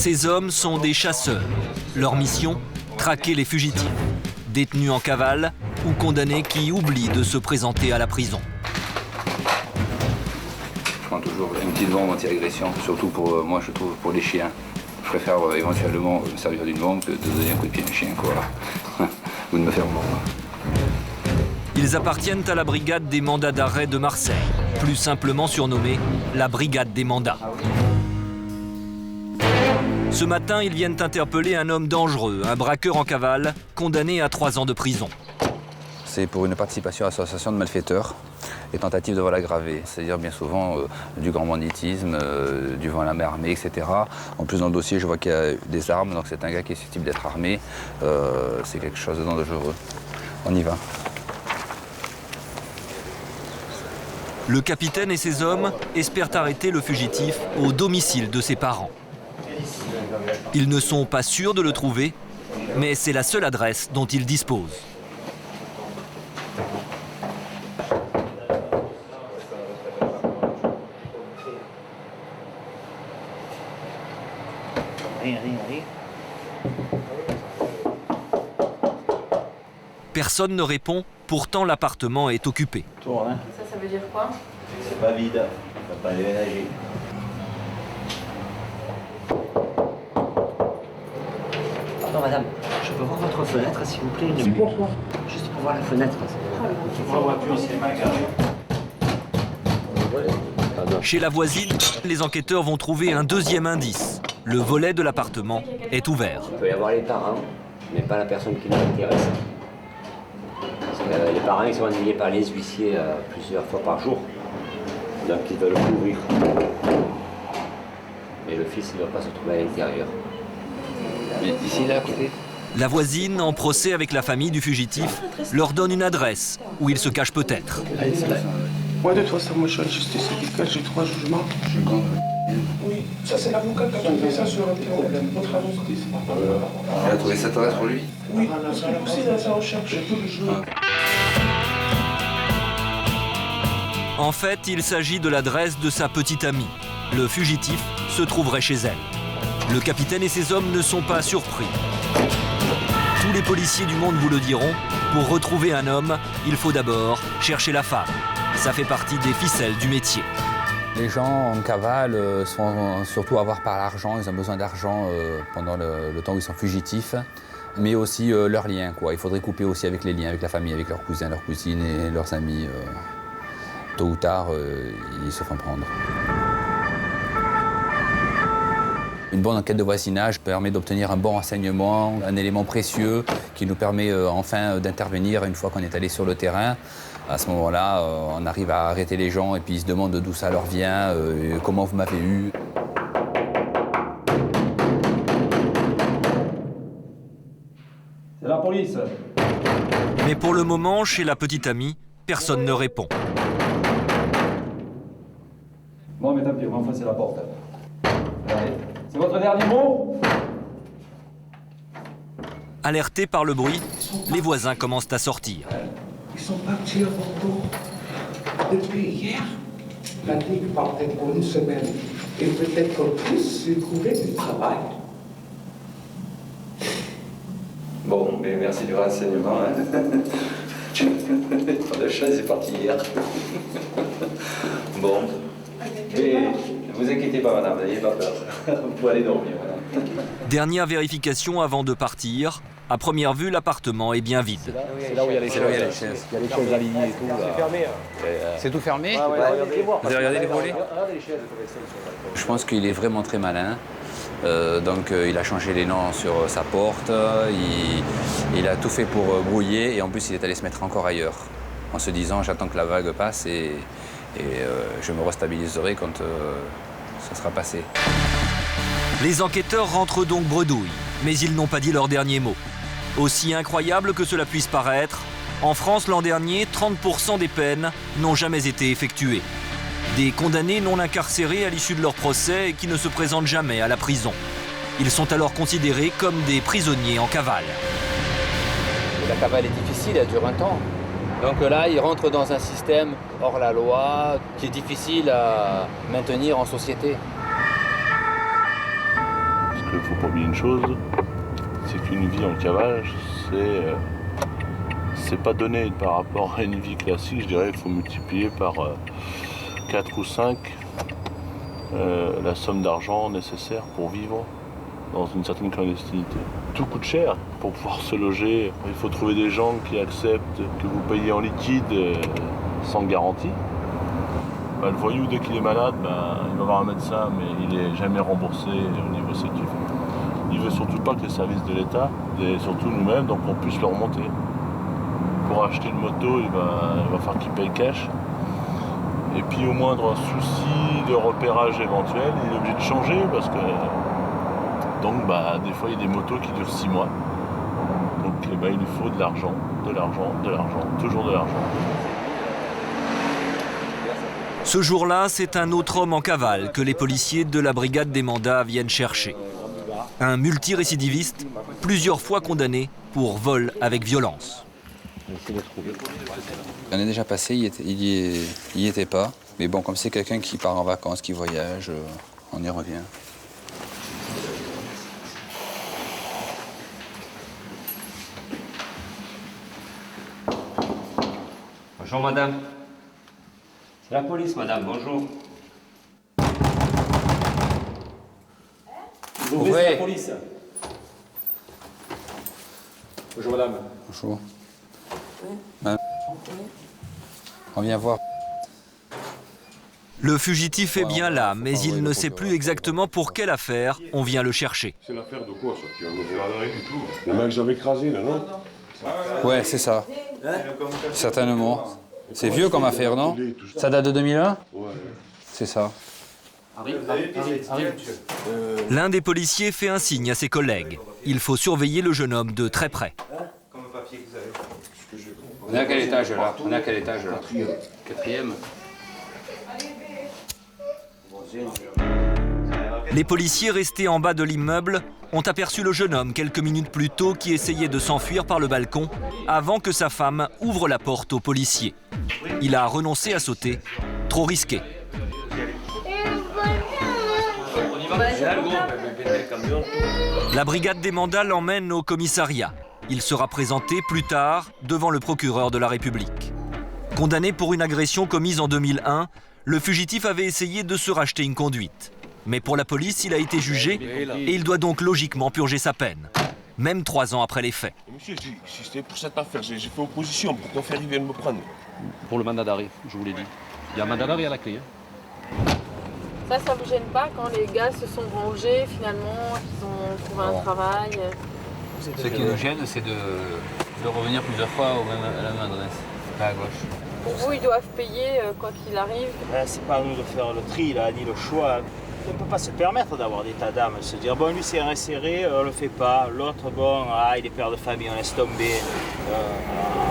Ces hommes sont des chasseurs. Leur mission, traquer les fugitifs, détenus en cavale ou condamnés qui oublient de se présenter à la prison. Je prends toujours une petite bombe anti-régression, surtout pour moi, je trouve, pour les chiens. Je préfère éventuellement me servir d'une bombe que de donner un coup de pied à un chien, quoi. Ou de me faire mordre. Ils appartiennent à la brigade des mandats d'arrêt de Marseille, plus simplement surnommée la brigade des mandats. Ce matin, ils viennent interpeller un homme dangereux, un braqueur en cavale, condamné à 3 ans de prison. C'est pour une participation à l'association de malfaiteurs et tentative de vol aggravé, c'est-à-dire bien souvent du grand banditisme, du vol à la main armée, etc. En plus, dans le dossier, je vois qu'il y a des armes, donc c'est un gars qui est susceptible d'être armé. C'est quelque chose de dangereux. On y va. Le capitaine et ses hommes espèrent arrêter le fugitif au domicile de ses parents. Ils ne sont pas sûrs de le trouver, mais c'est la seule adresse dont ils disposent. Personne ne répond, pourtant l'appartement est occupé. Tourne, hein. Ça veut dire quoi? C'est pas vide, on va pas déménager. Pardon madame, je peux voir votre fenêtre s'il vous plaît? Pourquoi? Juste pour voir la fenêtre. La voiture, c'est ma garage. Chez la voisine, les enquêteurs vont trouver un deuxième indice. Le volet de l'appartement est ouvert. Il peut y avoir les parents, mais pas la personne qui nous intéresse. Parce que les parents ils sont ennuyés par les huissiers plusieurs fois par jour. Donc ils veulent couvrir. Mais le fils ne doit pas se trouver à l'intérieur. Mais ici, là, à côté. La voisine, en procès avec la famille du fugitif, leur donne une adresse où il se cache peut-être. Allez, c'est là. Moi, de toute façon, moi, je suis à la justice fiscale, j'ai 3 jugements. Oui, ça, c'est l'avocat qui a trouvé ça sur Internet, votre justice. Il a trouvé cette adresse pour lui? Oui, parce que aussi, dans sa recherche, tous les jours. En fait, il s'agit de l'adresse de sa petite amie. Le fugitif se trouverait chez elle. Le capitaine et ses hommes ne sont pas surpris. Tous les policiers du monde vous le diront, pour retrouver un homme, il faut d'abord chercher la femme. Ça fait partie des ficelles du métier. Les gens en cavale sont surtout avares par l'argent, ils ont besoin d'argent pendant le temps où ils sont fugitifs, mais aussi leurs liens, quoi. Il faudrait couper aussi avec les liens, avec la famille, avec leurs cousins, leurs cousines et leurs amis. Tôt ou tard, ils se font prendre. Une bonne enquête de voisinage permet d'obtenir un bon renseignement, un élément précieux qui nous permet enfin d'intervenir une fois qu'on est allé sur le terrain. À ce moment-là, on arrive à arrêter les gens et puis ils se demandent d'où ça leur vient, comment vous m'avez eu. C'est la police. Mais pour le moment, chez la petite amie, personne ne répond. Bon, mais tant pis, on va enfoncer la porte. Allez. C'est votre dernier mot? Alertés par le bruit, les voisins commencent à sortir. Ils sont partis à Bordeaux depuis hier. La ligue partait pour une semaine. Et peut-être qu'en plus, j'ai trouvé du travail. Bon, mais merci du renseignement. Le chat, c'est parti hier. Bon. Mais ne vous inquiétez pas, madame, n'ayez pas peur. Vous pouvez aller dormir, madame. Dernière vérification avant de partir. À première vue, l'appartement est bien vide. C'est là où il y a les chaises. Il y a les chaises alignées et tout. C'est fermé. C'est tout fermé? Vous avez regardé les volets? Je pense qu'il est vraiment très malin. Donc il a changé les noms sur sa porte, il a tout fait pour brouiller et en plus il est allé se mettre encore ailleurs. En se disant j'attends que la vague passe et je me restabiliserai quand ça sera passé. Les enquêteurs rentrent donc bredouille, mais ils n'ont pas dit leur dernier mot. Aussi incroyable que cela puisse paraître, en France l'an dernier, 30% des peines n'ont jamais été effectuées. Des condamnés non incarcérés à l'issue de leur procès et qui ne se présentent jamais à la prison. Ils sont alors considérés comme des prisonniers en cavale. La cavale est difficile, elle dure un temps. Donc là, ils rentrent dans un système hors la loi qui est difficile à maintenir en société. qu'il ne faut pas oublier une chose, c'est qu'une vie en cavage, c'est pas donné par rapport à une vie classique. Je dirais qu'il faut multiplier par 4 ou 5 la somme d'argent nécessaire pour vivre dans une certaine clandestinité. Tout coûte cher pour pouvoir se loger. Il faut trouver des gens qui acceptent que vous payez en liquide sans garantie. Le voyou, dès qu'il est malade, il va voir un médecin, mais il n'est jamais remboursé au niveau sécu. Il ne veut surtout pas que les services de l'État, et surtout nous-mêmes, donc on puisse le remonter. Pour acheter une moto, il va falloir qu'il paye cash. Et puis au moindre souci de repérage éventuel, il est obligé de changer parce que donc des fois il y a des motos qui durent 6 mois. Donc il lui faut de l'argent, toujours de l'argent. Ce jour-là, c'est un autre homme en cavale que les policiers de la brigade des mandats viennent chercher. Un multirécidiviste, plusieurs fois condamné pour vol avec violence. On est déjà passé, il y était pas. Mais bon, comme c'est quelqu'un qui part en vacances, qui voyage, on y revient. Bonjour madame. C'est la police madame, bonjour. Vous ouvrez, c'est la police. Bonjour madame. Bonjour. On vient voir. Le fugitif est bien là, mais il ne sait plus exactement pour quelle affaire on vient le chercher. C'est l'affaire de quoi ça? Tu vas me faire rien du tout. Le mec que j'avais écrasé là, non? Ouais, c'est ça. Certainement. C'est vieux comme affaire, non? Ça date de 2001? Ouais. C'est ça. L'un des policiers fait un signe à ses collègues. Il faut surveiller le jeune homme de très près. On est à quel étage là? On est à quel étage là? Quatrième. Les policiers restés en bas de l'immeuble ont aperçu le jeune homme quelques minutes plus tôt qui essayait de s'enfuir par le balcon avant que sa femme ouvre la porte aux policiers. Il a renoncé à sauter, trop risqué. La brigade des mandats l'emmène au commissariat. Il sera présenté plus tard devant le procureur de la République. Condamné pour une agression commise en 2001, le fugitif avait essayé de se racheter une conduite. Mais pour la police, il a été jugé et il doit donc logiquement purger sa peine, même 3 ans après les faits. Monsieur, si c'était pour cette affaire, j'ai fait opposition pour qu'on fasse arriver me prendre. Pour le mandat d'arrêt, je vous l'ai dit. Il y a un mandat d'arrêt à la clé. Ça vous gêne pas quand les gars se sont rangés finalement, qu'ils ont trouvé un travail? Ce qui nous gêne, c'est de revenir plusieurs fois à la même adresse, pas à gauche. Pour vous, ils doivent payer quoi qu'il arrive? C'est pas à nous de faire le tri là, ni le choix. On ne peut pas se permettre d'avoir d'état d'âme, se dire bon lui c'est inséré, on le fait pas, l'autre bon, il est père de famille, on laisse tomber.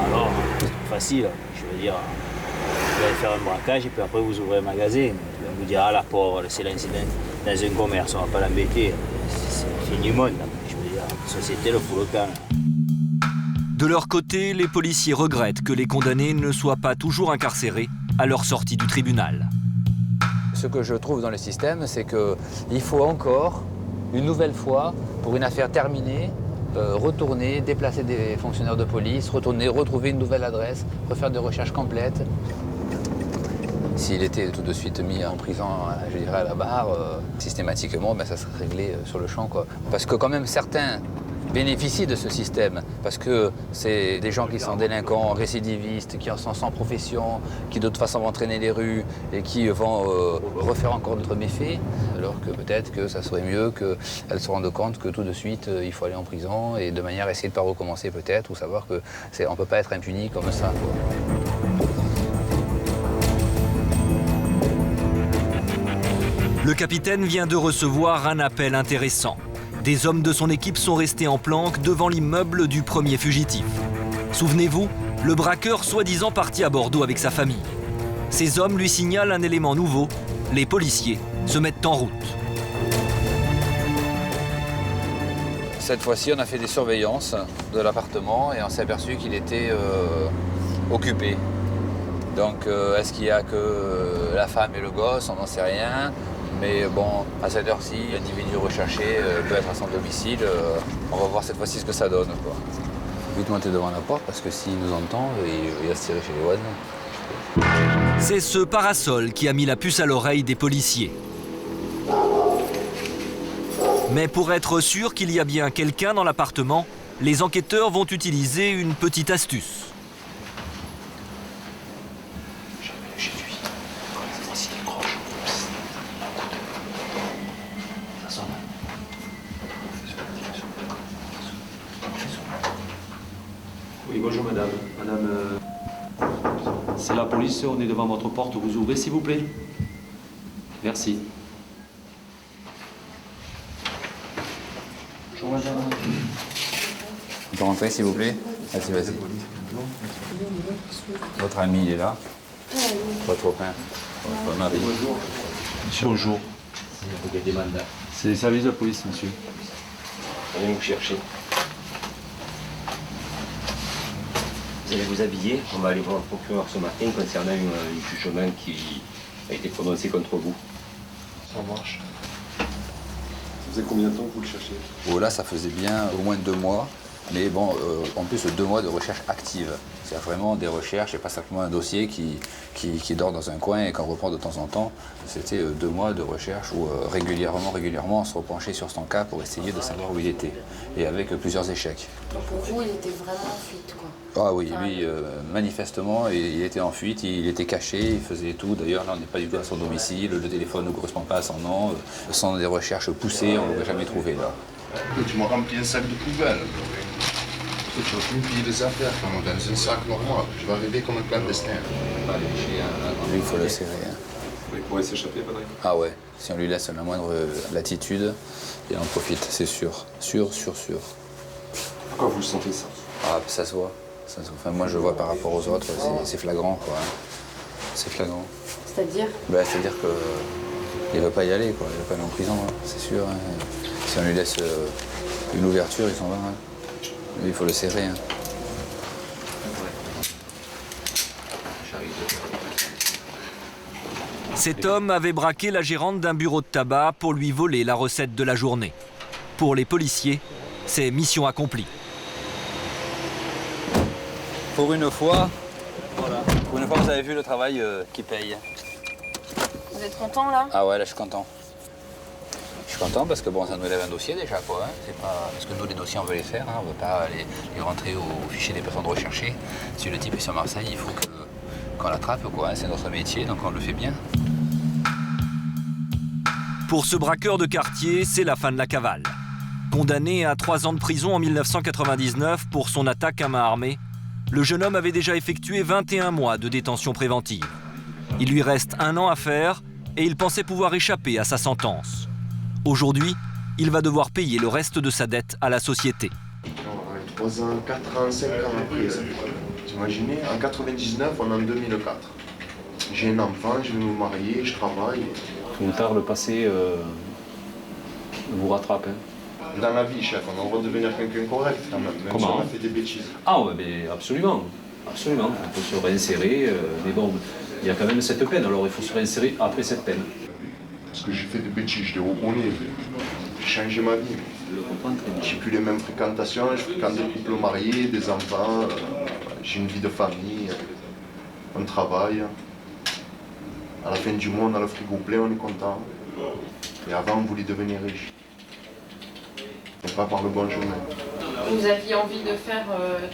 Alors c'est facile, je veux dire, vous allez faire un braquage et puis après vous ouvrez un magasin. On vous dire la pauvre, c'est l'incident dans un commerce, on va pas l'embêter, c'est le fin du monde, je veux dire, la société le fout le camp. De leur côté, les policiers regrettent que les condamnés ne soient pas toujours incarcérés à leur sortie du tribunal. Ce que je trouve dans le système, c'est qu'il faut encore, une nouvelle fois, pour une affaire terminée, retourner, déplacer des fonctionnaires de police, retourner, retrouver une nouvelle adresse, refaire des recherches complètes. S'il était tout de suite mis en prison, je dirais à la barre, systématiquement, ça serait réglé sur le champ, quoi. Parce que quand même certains bénéficient de ce système, parce que c'est des gens qui sont délinquants, récidivistes, qui en sont sans profession, qui de toute façon vont traîner les rues et qui vont refaire encore d'autres méfaits, alors que peut-être que ça serait mieux qu'elles se rendent compte que tout de suite il faut aller en prison et de manière à essayer de ne pas recommencer peut-être, ou savoir qu'on ne peut pas être impuni comme ça, quoi. Le capitaine vient de recevoir un appel intéressant. Des hommes de son équipe sont restés en planque devant l'immeuble du premier fugitif. Souvenez-vous, le braqueur soi-disant parti à Bordeaux avec sa famille. Ces hommes lui signalent un élément nouveau. Les policiers se mettent en route. Cette fois-ci, on a fait des surveillances de l'appartement et on s'est aperçu qu'il était occupé. Donc, est-ce qu'il y a que la femme et le gosse? On n'en sait rien. Mais bon, à cette heure-ci, l'individu recherché peut être à son domicile. On va voir cette fois-ci ce que ça donne, quoi. Vite monter devant la porte parce que s'il nous entend, il va se tirer chez les voisins. C'est ce parasol qui a mis la puce à l'oreille des policiers. Mais pour être sûr qu'il y a bien quelqu'un dans l'appartement, les enquêteurs vont utiliser une petite astuce. Oui, bonjour madame. C'est la police, on est devant votre porte. Vous ouvrez s'il vous plaît. Merci. Bonjour madame. On peut rentrer s'il vous plaît? Vas-y, vas-y. Votre ami, il est là? Votre copain? Votre mari? Bonjour. Bonjour. C'est les services de police, monsieur. Allez vous chercher. Vous allez vous habiller. On va aller voir le procureur ce matin concernant un jugement qui a été prononcé contre vous. Ça marche. Ça faisait combien de temps que vous le cherchiez? Oh, là, ça faisait bien au moins 2 mois. Mais bon, en plus, 2 mois de recherche active. C'est vraiment des recherches et pas simplement un dossier qui dort dans un coin et qu'on reprend de temps en temps. C'était 2 mois de recherche où régulièrement, on se repenchait sur son cas pour essayer de savoir où il était. Et avec plusieurs échecs. Donc pour vous, il était vraiment en fuite, quoi. Ah oui, lui, manifestement, il était en fuite, il était caché, il faisait tout. D'ailleurs, là, on n'est pas du tout à son domicile, le téléphone ne correspond pas à son nom. Sans des recherches poussées, on ne l'aurait jamais trouvé là. Tu m'as rempli un sac de poubelle. Tu vas plus me payer des affaires dans un sac normal. Tu vas arriver comme un clandestin. Lui, il faut le serrer. Hein. Il pourrait s'échapper, Patrick. Ah ouais, si on lui laisse la moindre latitude, il en profite, c'est sûr. Sûr. Pourquoi vous le sentez ça? Ah, ça se voit. Enfin, moi, je vois par rapport aux autres, c'est flagrant, quoi. Hein. C'est flagrant. C'est-à-dire? C'est-à-dire qu'il ne veut pas y aller, quoi. Il ne veut pas aller en prison, hein. C'est sûr. Hein. Si on lui laisse une ouverture, il s'en va. Hein. Lui, il faut le serrer. Hein. Cet homme avait braqué la gérante d'un bureau de tabac pour lui voler la recette de la journée. Pour les policiers, c'est mission accomplie. Pour une fois, vous avez vu le travail qui paye. Vous êtes content là? Ah ouais, là je suis content. Je suis content parce que bon, ça nous lève un dossier déjà, quoi. Hein. C'est pas... Parce que nous, les dossiers, on veut les faire. Hein. On ne veut pas les rentrer au fichier des personnes recherchées. Si le type est sur Marseille, il faut qu'on l'attrape, quoi. Hein. C'est notre métier, donc on le fait bien. Pour ce braqueur de quartier, c'est la fin de la cavale. Condamné à 3 ans de prison en 1999 pour son attaque à main armée, le jeune homme avait déjà effectué 21 mois de détention préventive. Il lui reste 1 an à faire et il pensait pouvoir échapper à sa sentence. Aujourd'hui, il va devoir payer le reste de sa dette à la société. 3 ans, 4 ans, 5 ans après, ça fait quoi? T'imagines, en 99, on est en 2004. J'ai un enfant, je vais me marier, je travaille. Tout ou tard, le passé vous rattrape. Hein. Dans la vie, chef, on a le droit de devenir quelqu'un correct quand même si on a fait des bêtises. Ah ouais, mais absolument. Absolument. On peut se réinsérer, mais bon, il y a quand même cette peine, alors il faut se réinsérer après cette peine. Parce que j'ai fait des bêtises, je les reconnais. J'ai changé ma vie. J'ai plus les mêmes fréquentations, je fréquente des couples mariés, des enfants, j'ai une vie de famille, on travaille. À la fin du mois, on a le frigo plein, on est content. Et avant, on voulait devenir riche. Mais pas par le bon chemin. Vous aviez envie de faire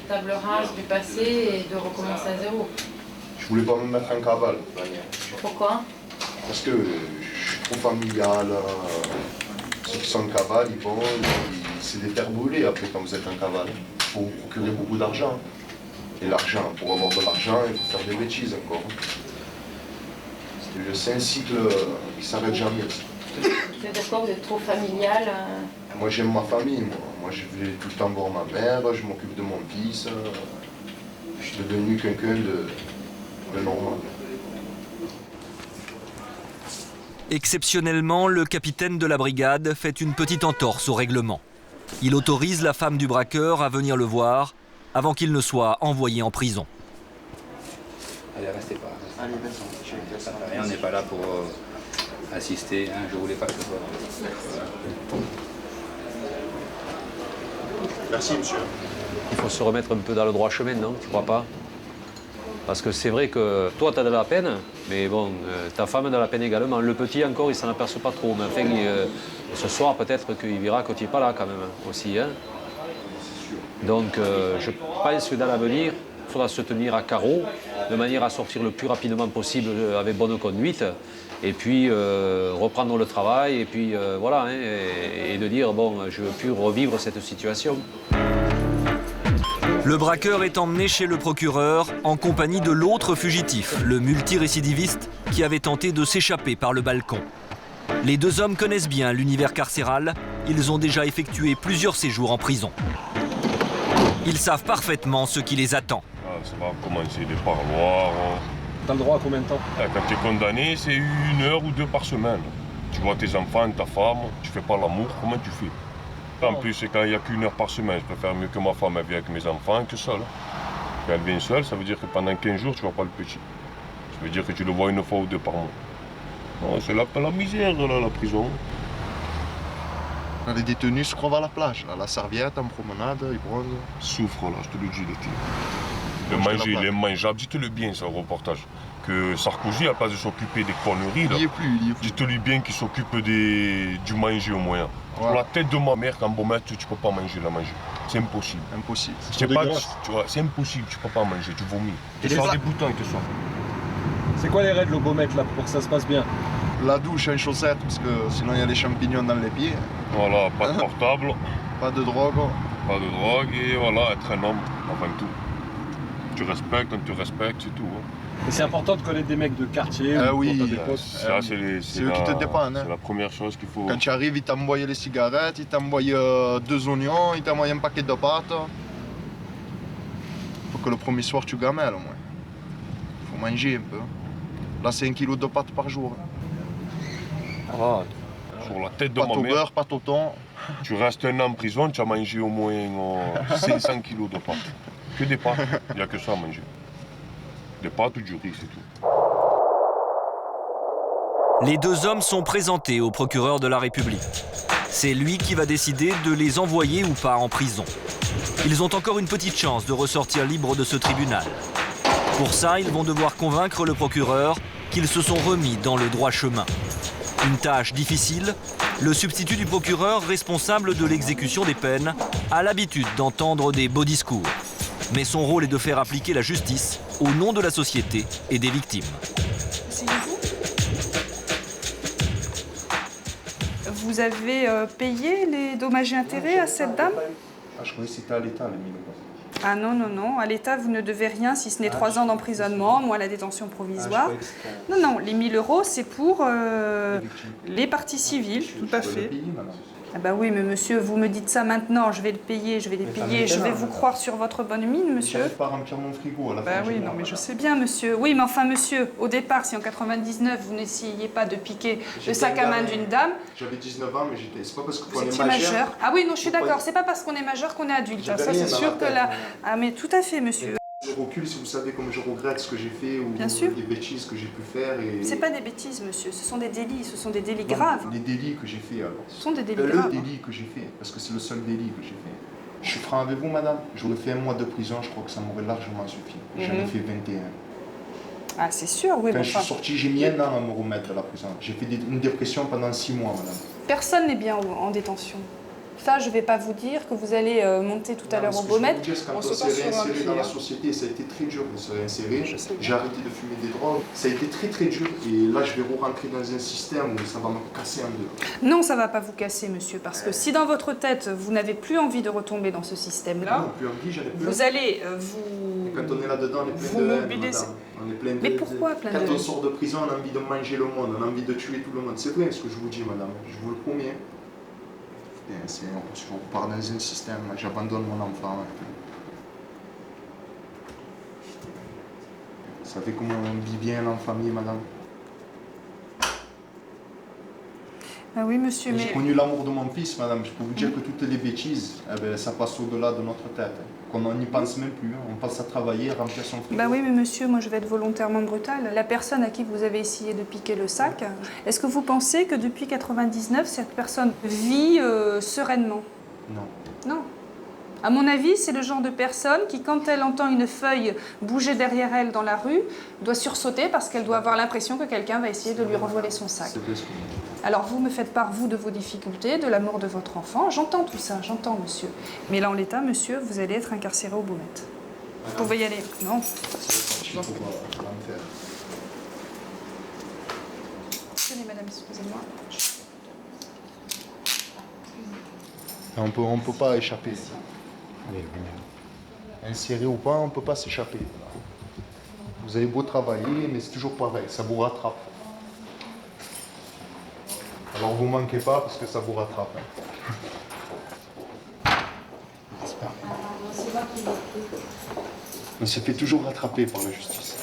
table rase du passé et de recommencer à zéro? Je voulais pas me mettre en cavale. Pourquoi? Parce que je suis trop familial. Ceux qui sont en cavale, ils vont, c'est des terres brûlées après quand vous êtes en cavale. Il faut vous procurer beaucoup d'argent. Et l'argent, pour avoir de l'argent, il faut faire des bêtises encore. C'est un cycle qui s'arrête jamais. C'est-à-dire quoi? Vous êtes trop familial? Moi j'aime ma famille, moi je vais tout le temps voir ma mère, je m'occupe de mon fils. Je suis devenu quelqu'un de normal. Exceptionnellement, le capitaine de la brigade fait une petite entorse au règlement. Il autorise la femme du braqueur à venir le voir avant qu'il ne soit envoyé en prison. Allez, restez pas. Allez, on n'est pas là pour assister, hein, je voulais pas que ce soit... Merci, monsieur. Il faut se remettre un peu dans le droit chemin, non? Tu crois pas? Parce que c'est vrai que toi, tu as de la peine, mais bon, ta femme a de la peine également. Le petit, encore, il s'en aperçoit pas trop. Mais enfin, ce soir, peut-être qu'il verra que tu n'es pas là, quand même, aussi. Hein. Donc, je pense que dans l'avenir, il faudra se tenir à carreau, de manière à sortir le plus rapidement possible avec bonne conduite, et puis reprendre le travail, et puis voilà, hein, et de dire, bon, je ne veux plus revivre cette situation. Le braqueur est emmené chez le procureur en compagnie de l'autre fugitif, le multirécidiviste qui avait tenté de s'échapper par le balcon. Les deux hommes connaissent bien l'univers carcéral, ils ont déjà effectué plusieurs séjours en prison. Ils savent parfaitement ce qui les attend. Ça va commencer des parloirs. T'as le droit à combien de temps? Quand tu es condamné, c'est 1 heure ou 2 par semaine. Tu vois tes enfants, ta femme, tu fais pas l'amour, comment tu fais? En plus, c'est quand il n'y a qu'1 heure par semaine. Je préfère mieux que ma femme vienne avec mes enfants que seule. Quand elle vient seule, ça veut dire que pendant 15 jours, tu ne vois pas le petit. Ça veut dire que tu le vois 1 fois ou 2 par mois. C'est la misère, là, la prison. Les détenus se croient à la plage, à la serviette, en promenade, ils bronzent. Souffre, là, je te le dis, le manger, les mangeables, dis-te-le bien, ça, au reportage. Que Sarkozy, à la place de s'occuper des conneries, là, il y est plus. Dis-te-lui bien qu'il s'occupe du manger au moins. Ouais. Pour la tête de ma mère, quand bon mettre, tu peux pas manger la manger. C'est impossible. Impossible. C'est impossible, tu peux pas manger, tu vomis. Tu sors des boutons et tu sors. C'est quoi les règles au Beaumet là pour que ça se passe bien? La douche en chaussettes, parce que sinon il y a des champignons dans les pieds. Voilà, pas de portable. Pas de drogue. Pas de drogue et voilà, être un homme, avant tout. Tu respectes, on te respecte, c'est tout. Hein. Et c'est important de connaître des mecs de quartier. Oui, c'est eux qui te dépendent. Hein. C'est la première chose qu'il faut. Quand tu arrives, ils t'envoient les cigarettes, ils t'envoient 2 oignons, ils t'envoient un paquet de pâtes. Faut que le premier soir tu gamelles au moins. Faut manger un peu. Là, c'est 1 kilo de pâtes par jour. Ah. Sur la tête de pâte ma au mère, beurre, pâte au thon. Tu restes 1 an en prison, tu as mangé au moins 500 kilos de pâtes. Que des pâtes, il n'y a que ça à manger. Des pâtes ou du riz, c'est tout. Les deux hommes sont présentés au procureur de la République. C'est lui qui va décider de les envoyer ou pas en prison. Ils ont encore une petite chance de ressortir libres de ce tribunal. Pour ça, ils vont devoir convaincre le procureur qu'ils se sont remis dans le droit chemin. Une tâche difficile, le substitut du procureur responsable de l'exécution des peines a l'habitude d'entendre des beaux discours. Mais son rôle est de faire appliquer la justice au nom de la société et des victimes. Vous avez payé les dommages et intérêts à cette dame? Je croyais que c'était à l'État, les 1000 euros. Ah non, non, non. À l'État, vous ne devez rien si ce n'est 3 ans d'emprisonnement, moins la détention provisoire. Non, non, les 1000 euros, c'est pour les parties civiles. Tout à fait. Ah bah oui, mais monsieur, vous me dites ça maintenant, je vais le payer, je vais les payer, je vais vous croire sur votre bonne mine, monsieur. Je n'arrive pas à remplir mon frigo à la fin. Bah oui, non, mais je sais bien, monsieur. Oui, mais enfin, monsieur, au départ, si en 99, vous n'essayiez pas de piquer le sac à main d'une dame... J'avais 19 ans, mais c'est pas parce qu'on est majeur. Ah oui, non, je suis d'accord, c'est pas parce qu'on est majeur qu'on est adulte. Ça, c'est sûr que là... Ah mais tout à fait, monsieur. Je recule si vous savez comme je regrette ce que j'ai fait ou des bêtises que j'ai pu faire. Et... C'est pas des bêtises, monsieur, ce sont des délits, graves. Les délits que j'ai fait alors. Ce sont des délits graves. Le délit que j'ai fait, parce que c'est le seul délit que j'ai fait. Je suis franc avec vous, madame. J'aurais fait 1 mois de prison, je crois que ça m'aurait largement suffi. J'en ai fait 21. Ah, c'est sûr, oui. Quand je suis sorti, j'ai mis 1 an à me remettre de la prison. J'ai fait une dépression pendant 6 mois, madame. Personne n'est bien en détention. Ça, je ne vais pas vous dire que vous allez monter tout à l'heure au Beaumet. Quand on s'est réinséré dans la société, ça a été très dur de se réinsérer. J'ai arrêté de fumer des drogues. Ça a été très très dur. Et là, je vais rentrer dans un système où ça va me casser en deux. Non, ça ne va pas vous casser, monsieur. Parce que si dans votre tête, vous n'avez plus envie de retomber dans ce système-là, vous allez vous... Et quand on est là-dedans, on est plein de haine, on est plein de... Mais pourquoi plein de haine? Quand on sort de prison, on a envie de manger le monde, on a envie de tuer tout le monde. C'est vrai ce que je vous dis, madame. Je vous le promets. On repart dans un système, j'abandonne mon enfant. Vous savez comment on vit bien en famille, madame? Ah oui, monsieur, mais... J'ai connu l'amour de mon fils, madame. Je peux vous dire que toutes les bêtises, ça passe au-delà de notre tête. qu'on n'y pense même plus. On pense à travailler, à remplir son frigo. Bah oui, mais monsieur, moi je vais être volontairement brutale. La personne à qui vous avez essayé de piquer le sac, est-ce que vous pensez que depuis 99, cette personne vit sereinement? Non. Non. À mon avis, c'est le genre de personne qui, quand elle entend une feuille bouger derrière elle dans la rue, doit sursauter parce qu'elle doit avoir l'impression que quelqu'un va essayer de lui revoler son sac. Alors vous me faites part, vous, de vos difficultés, de l'amour de votre enfant. J'entends tout ça, j'entends, monsieur. Mais là, en l'état, monsieur, vous allez être incarcéré aux Baumettes. Vous pouvez y aller. Non. Tenez, madame, excusez-moi. On peut pas échapper. Inséré ou pas, on ne peut pas s'échapper. Vous avez beau travailler, mais c'est toujours pareil, ça vous rattrape. Alors vous manquez pas parce que ça vous rattrape. On se fait toujours rattraper par la justice.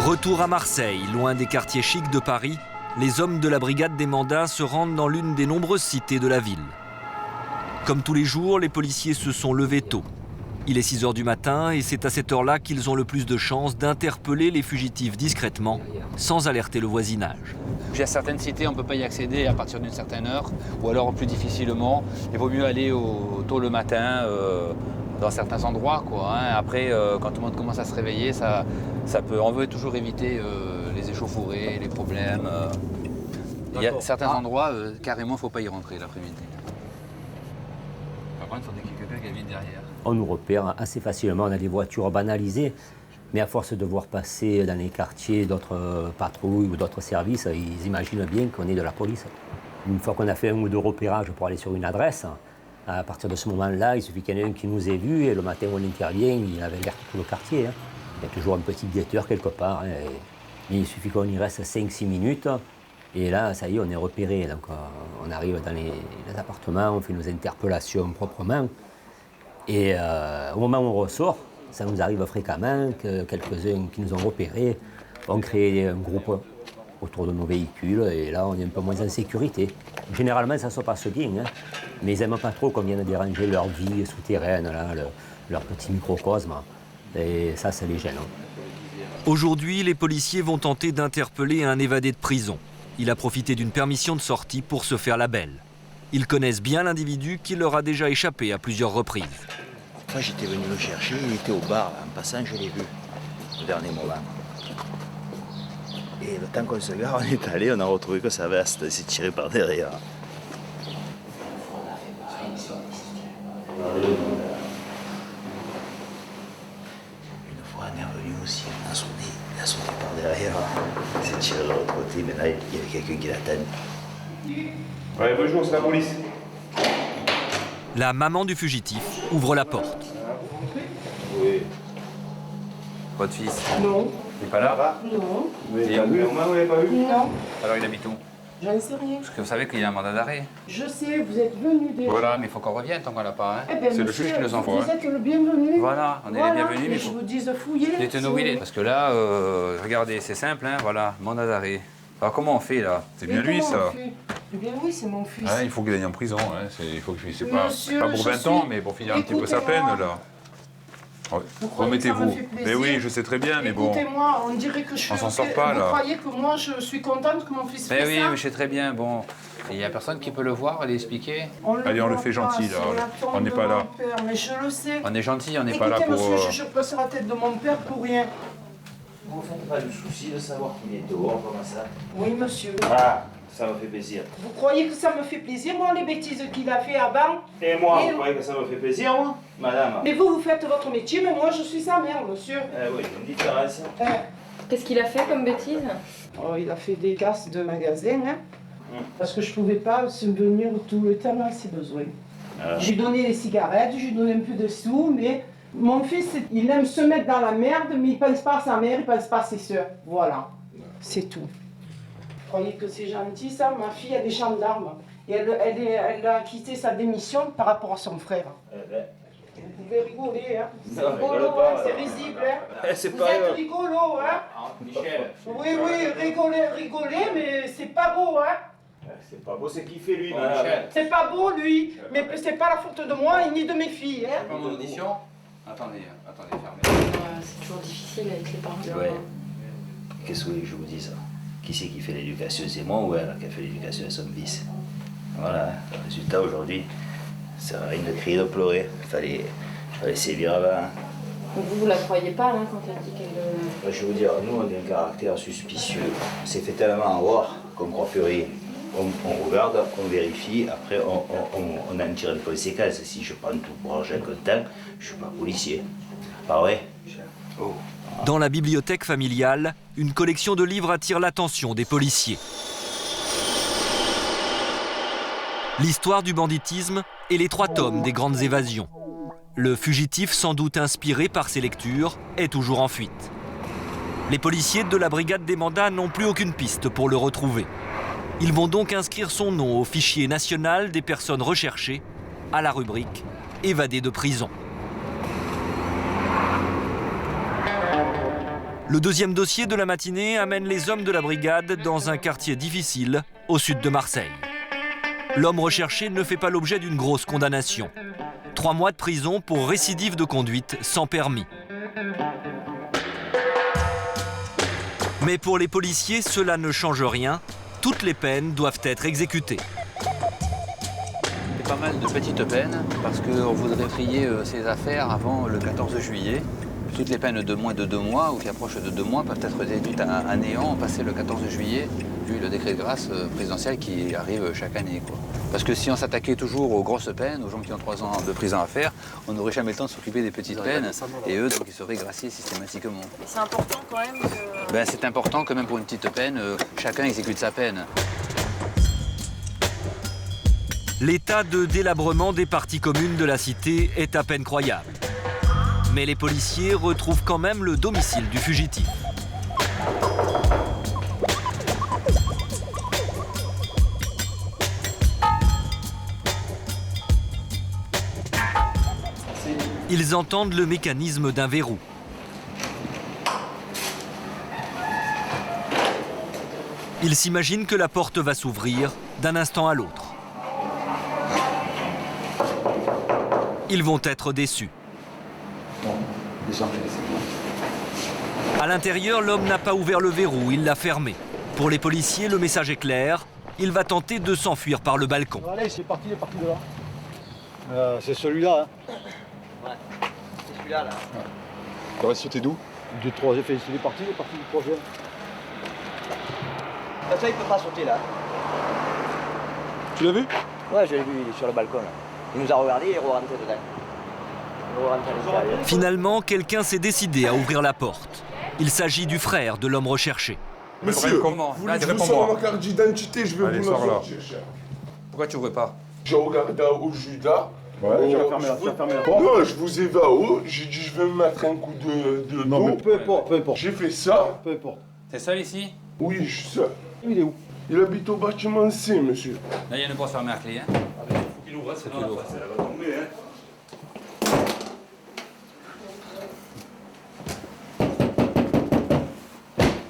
Retour à Marseille, loin des quartiers chics de Paris, les hommes de la brigade des mandats se rendent dans l'une des nombreuses cités de la ville. Comme tous les jours, les policiers se sont levés tôt. Il est 6 h du matin et c'est à cette heure-là qu'ils ont le plus de chances d'interpeller les fugitifs discrètement, sans alerter le voisinage. Il y a certaines cités, on ne peut pas y accéder à partir d'une certaine heure, ou alors plus difficilement. Il vaut mieux aller tôt le matin, dans certains endroits, quoi, hein. Après, quand tout le monde commence à se réveiller, ça peut, on veut toujours éviter les échauffourées, les problèmes. Il y a certains endroits, carrément, il ne faut pas y rentrer l'après-midi. Par contre, il faudrait qu'il y ait quelqu'un qui habite derrière. On nous repère assez facilement, on a des voitures banalisées, mais à force de voir passer dans les quartiers d'autres patrouilles ou d'autres services, ils imaginent bien qu'on est de la police. Une fois qu'on a fait 1 ou 2 repérages pour aller sur une adresse, à partir de ce moment-là, il suffit qu'il y en ait un qui nous ait vus et le matin où on intervient, il avait alerte tout le quartier. Hein. Il y a toujours un petit guetteur quelque part. Hein, et il suffit qu'on y reste 5-6 minutes et là, ça y est, on est repéré. Donc on arrive dans les appartements, on fait nos interpellations proprement. Et au moment où on ressort, ça nous arrive fréquemment que quelques-uns qui nous ont repérés ont créé un groupe autour de nos véhicules et là on est un peu moins en sécurité. Généralement ça se passe bien, hein, mais ils n'aiment pas trop qu'on vienne déranger leur vie souterraine, là, leur petit microcosme, et ça les gêne. Aujourd'hui, les policiers vont tenter d'interpeller un évadé de prison. Il a profité d'une permission de sortie pour se faire la belle. Ils connaissent bien l'individu qui leur a déjà échappé à plusieurs reprises. Moi j'étais venu le chercher, il était au bar, en passant je l'ai vu, au dernier moment. Et le temps qu'on se gare, on est allé, on a retrouvé que sa veste s'est tirée par derrière. Une fois on est revenu aussi, il a sauté par derrière, il s'est tiré de l'autre côté, mais là il y avait quelqu'un qui l'attend. Ouais, bonjour, c'est la police. La maman du fugitif ouvre la porte. Oui. Votre fils? Non. Il n'est pas là? Non. Vous l'avez pas vu? Vous l'avez pas vu? Non. Alors il habite où? Je ne sais rien. Parce que vous savez qu'il y a un mandat d'arrêt. Je sais, vous êtes venu déjà. Voilà, mais il faut qu'on revienne tant qu'on l'a pas. Hein. Eh ben, c'est le juge qui nous envoie. Vous êtes le bienvenu. Voilà, on est les bienvenus. Mais je vous dis de fouiller. Dites-nous où il est. Parce que là, regardez, c'est simple, hein, voilà, mandat d'arrêt. Alors comment on fait là? C'est bien lui ça. Eh bien oui, c'est mon fils. Ah, il faut qu'il aille en prison. Hein. Il faut que c'est Monsieur, pas pour 20 ans, mais pour finir un petit peu sa peine là. Remettez-vous. Mais oui, je sais très bien, mais bon. Écoutez-moi, on dirait que je suis. On s'en sort pas là. Vous croyez que moi je suis contente que mon fils fasse ça? Oui, mais je sais très bien. Bon, il n'y a personne qui peut le voir, l'expliquer. Allez, on le fait gentil là. On n'est pas là. Père, mais je le sais. On est gentil, on n'est pas là pour. Monsieur, je passe la tête de mon père pour rien. Vous ne faites pas le souci de savoir qu'il est dehors comme ça? Oui, monsieur. Ah, ça me fait plaisir. Vous croyez que ça me fait plaisir, moi, les bêtises qu'il a fait avant? Et moi, vous croyez que ça me fait plaisir, moi? Madame. Mais vous faites votre métier, mais moi, je suis sa mère, monsieur. Oui, une différence. Qu'est-ce qu'il a fait comme bêtise? Oh, il a fait des casses de magasin, hein, parce que je ne pouvais pas subvenir tout le temps à ses besoins. J'ai donné les cigarettes, j'ai donné un peu de sous, mais mon fils, il aime se mettre dans la merde, mais il ne pense pas à sa mère, il ne pense pas à ses soeurs. Voilà, c'est tout. Vous croyez que c'est gentil, ça? Ma fille a des gendarmes. Et elle a quitté sa démission par rapport à son frère. Vous pouvez rigoler, hein. C'est Non, rigolo, rigole pas, hein, c'est alors. risible, hein. C'est Vous pas êtes eux. rigolo, hein. Michel. Oui, rigoler, mais c'est pas beau, hein. C'est pas beau, c'est qui fait lui, Michel. C'est pas beau, lui, mais c'est pas la faute de moi et ni de mes filles, hein. Pour mon audition. Attendez, fermez. C'est toujours difficile avec les parents. Ouais. Qu'est-ce que vous voulez que je vous dise? Qui c'est qui fait l'éducation? C'est moi ou elle qui a fait l'éducation à son fils? Voilà, le résultat aujourd'hui, ça sert à rien de crier, de pleurer. Fallait sévir avant. Donc vous la croyez pas hein, quand elle dit qu'elle... Je vais vous dire, nous on a un caractère suspicieux. C'est fait tellement avoir qu'on croit plus rien. On regarde, on vérifie, après on en tire les conséquences. Si je prends tout pour argent comptant, je suis pas policier. Pas vrai? Oh. Dans la bibliothèque familiale, une collection de livres attire l'attention des policiers. L'histoire du banditisme et les 3 tomes des grandes évasions. Le fugitif, sans doute inspiré par ces lectures, est toujours en fuite. Les policiers de la brigade des mandats n'ont plus aucune piste pour le retrouver. Ils vont donc inscrire son nom au fichier national des personnes recherchées, à la rubrique « Évadés de prison ». Le deuxième dossier de la matinée amène les hommes de la brigade dans un quartier difficile, au sud de Marseille. L'homme recherché ne fait pas l'objet d'une grosse condamnation. 3 mois de prison pour récidive de conduite sans permis. Mais pour les policiers, cela ne change rien. Toutes les peines doivent être exécutées. C'est pas mal de petites peines parce qu'on voudrait trier ces affaires avant le 14 juillet. Toutes les peines de moins de 2 mois ou qui approchent de 2 mois peuvent être réduites à néant passé le 14 juillet, vu le décret de grâce présidentiel qui arrive chaque année, quoi. Parce que si on s'attaquait toujours aux grosses peines, aux gens qui ont 3 ans de prison à faire, on n'aurait jamais le temps de s'occuper des petites peines et eux, donc, ils seraient graciés systématiquement. C'est important quand même que... Ben, c'est important que même pour une petite peine, chacun exécute sa peine. L'état de délabrement des parties communes de la cité est à peine croyable. Mais les policiers retrouvent quand même le domicile du fugitif. Ils entendent le mécanisme d'un verrou. Ils s'imaginent que la porte va s'ouvrir d'un instant à l'autre. Ils vont être déçus. À l'intérieur, l'homme n'a pas ouvert le verrou, il l'a fermé. Pour les policiers, le message est clair. Il va tenter de s'enfuir par le balcon. Allez, c'est parti, il est parti de là. C'est celui-là. Hein. Ouais, c'est celui-là. Là. Tu vas sauter d'où? Du troisième, il est parti du troisième. Ça, il peut pas sauter là. Tu l'as vu? Ouais, je l'ai vu, il est sur le balcon là. Il nous a regardé et il est rentré dedans. Finalement, quelqu'un s'est décidé à ouvrir la porte. Il s'agit du frère de l'homme recherché. Monsieur, voulez-vous savoir ma carte d'identité? Je vais vous la sortir. Pourquoi tu ouvres pas? J'ai regardé au Judas. Ouais, tu vas fermer la porte. Non, je vous ai vu à haut, j'ai dit je vais me mettre un coup de non, dos. mais peu importe. J'ai fait ça. Peu importe. T'es seul ici? Oui, je suis seul. Il est où? Il habite au bâtiment C, monsieur. Là, il y a une porte fermée à clé. Hein. Faut qu'il ouvre, c'est là, elle va tomber. Hein.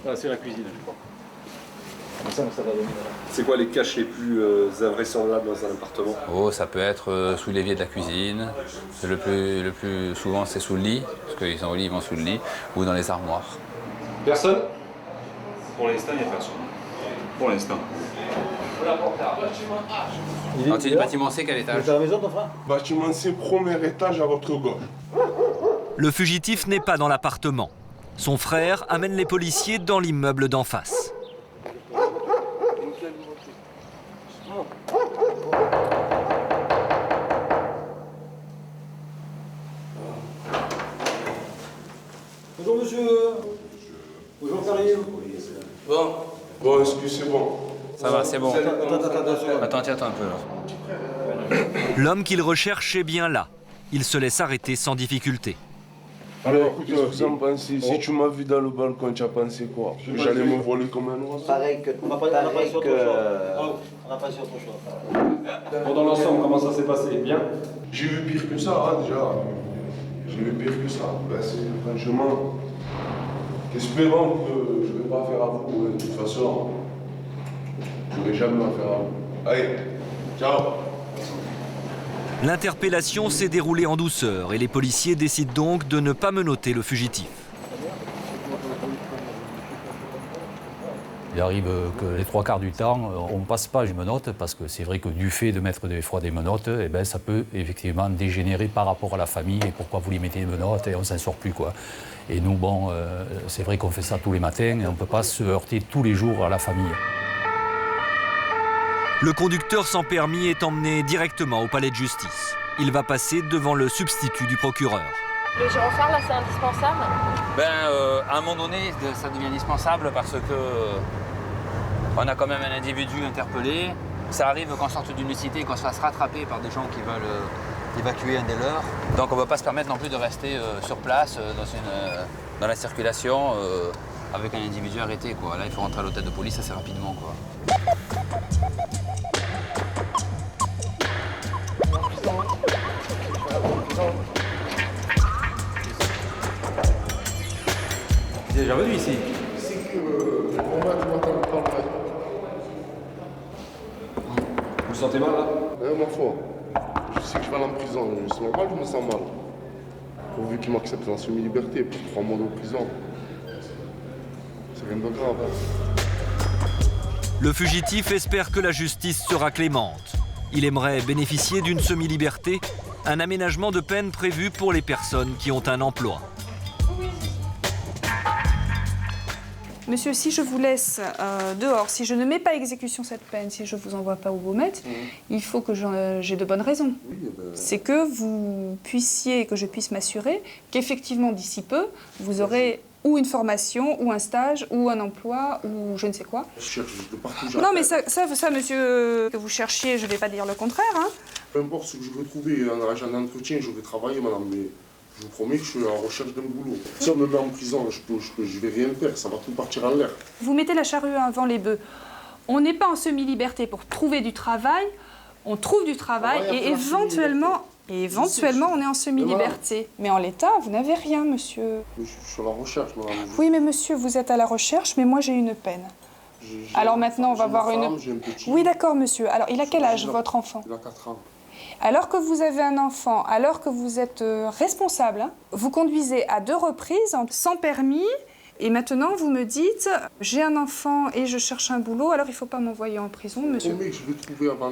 Ah, c'est la cuisine, je crois. Ça va donner. C'est quoi les caches les plus invraisemblables dans un appartement? Oh, ça peut être sous l'évier de la cuisine. Le plus souvent, c'est sous le lit, parce qu'ils sont au lit, ils vont sous le lit, ou dans les armoires. Personne? Pour l'instant, il n'y a personne. Pour l'instant. Quand tu dis bâtiment C, quel étage? C'est à la maison, ton frère? Bâtiment C, premier étage à votre gauche. Le fugitif n'est pas dans l'appartement. Son frère amène les policiers dans l'immeuble d'en face. Bonjour monsieur. Bonjour Carrier. Bon, est-ce que c'est bon? Ça va, c'est bon. Attends un peu là. L'homme qu'il recherche est bien là. Il se laisse arrêter sans difficulté. Alors, qu'est-ce que vous en pensez? Si tu m'as vu dans le balcon, tu as pensé quoi? Que j'allais me voler comme un oiseau? Pareil que... On n'a pas sur autre chose. Bon, dans l'ensemble, comment ça s'est passé? Bien? J'ai vu pire que ça, hein, déjà. J'ai vu pire que ça. Ben, franchement, espérons que je ne vais pas faire à vous. De toute façon, je ne vais jamais faire à vous. Allez, ciao. L'interpellation s'est déroulée en douceur et les policiers décident donc de ne pas menotter le fugitif. Il arrive que les 3/4 du temps, on ne passe pas une menotte parce que c'est vrai que du fait de mettre des fois des menottes, eh ben, ça peut effectivement dégénérer par rapport à la famille. Et pourquoi vous lui mettez des menottes et on ne s'en sort plus, quoi. Et nous, bon, c'est vrai qu'on fait ça tous les matins et on ne peut pas se heurter tous les jours à la famille. Le conducteur sans permis est emmené directement au palais de justice. Il va passer devant le substitut du procureur. Le gyrophare, là, c'est indispensable? À un moment donné, ça devient indispensable parce que on a quand même un individu interpellé. Ça arrive qu'on sorte d'une cité, qu'on se fasse rattraper par des gens qui veulent évacuer un des leurs. Donc on ne va pas se permettre non plus de rester sur place dans la circulation avec un individu arrêté, quoi. Là, il faut rentrer à l'hôtel de police assez rapidement, quoi. Tu es déjà venu ici? C'est que on va t'entendre parler. Vous vous sentez mal là? Ma foi, je sais que je vais aller en prison, c'est normal, je me sens mal. Pourvu qu'il m'accepte en semi-liberté pour 3 mois de prison. C'est rien de grave. Hein. Le fugitif espère que la justice sera clémente. Il aimerait bénéficier d'une semi-liberté, un aménagement de peine prévu pour les personnes qui ont un emploi. Monsieur, si je vous laisse dehors, si je ne mets pas exécution cette peine, si je ne vous envoie pas où vous mettre, il faut que j'ai de bonnes raisons. C'est que vous puissiez, que je puisse m'assurer qu'effectivement, d'ici peu, vous aurez ou une formation, ou un stage, ou un emploi, ou je ne sais quoi. Je cherche de partout. Non, mais ça, monsieur, que vous cherchiez, je ne vais pas dire le contraire. Hein. Peu importe ce que je veux trouver, un agent d'entretien, je vais travailler, madame, mais je vous promets que je suis en recherche d'un boulot. Si on me met en prison, je vais rien faire, ça va tout partir en l'air. Vous mettez la charrue avant les bœufs. On n'est pas en semi-liberté pour trouver du travail, on trouve du travail et éventuellement, on est en semi-liberté. Mais en l'état, vous n'avez rien, monsieur. Je suis à la recherche, madame. Oui, mais monsieur, vous êtes à la recherche, mais moi j'ai une peine. Alors maintenant, on va voir une... Oui, d'accord, monsieur. Alors, il a quel âge, votre enfant? Il a 4 ans. Alors que vous avez un enfant, alors que vous êtes responsable, hein, vous conduisez à 2 reprises sans permis, et maintenant vous me dites, j'ai un enfant et je cherche un boulot, alors il ne faut pas m'envoyer en prison, monsieur. Mais je vais trouver avant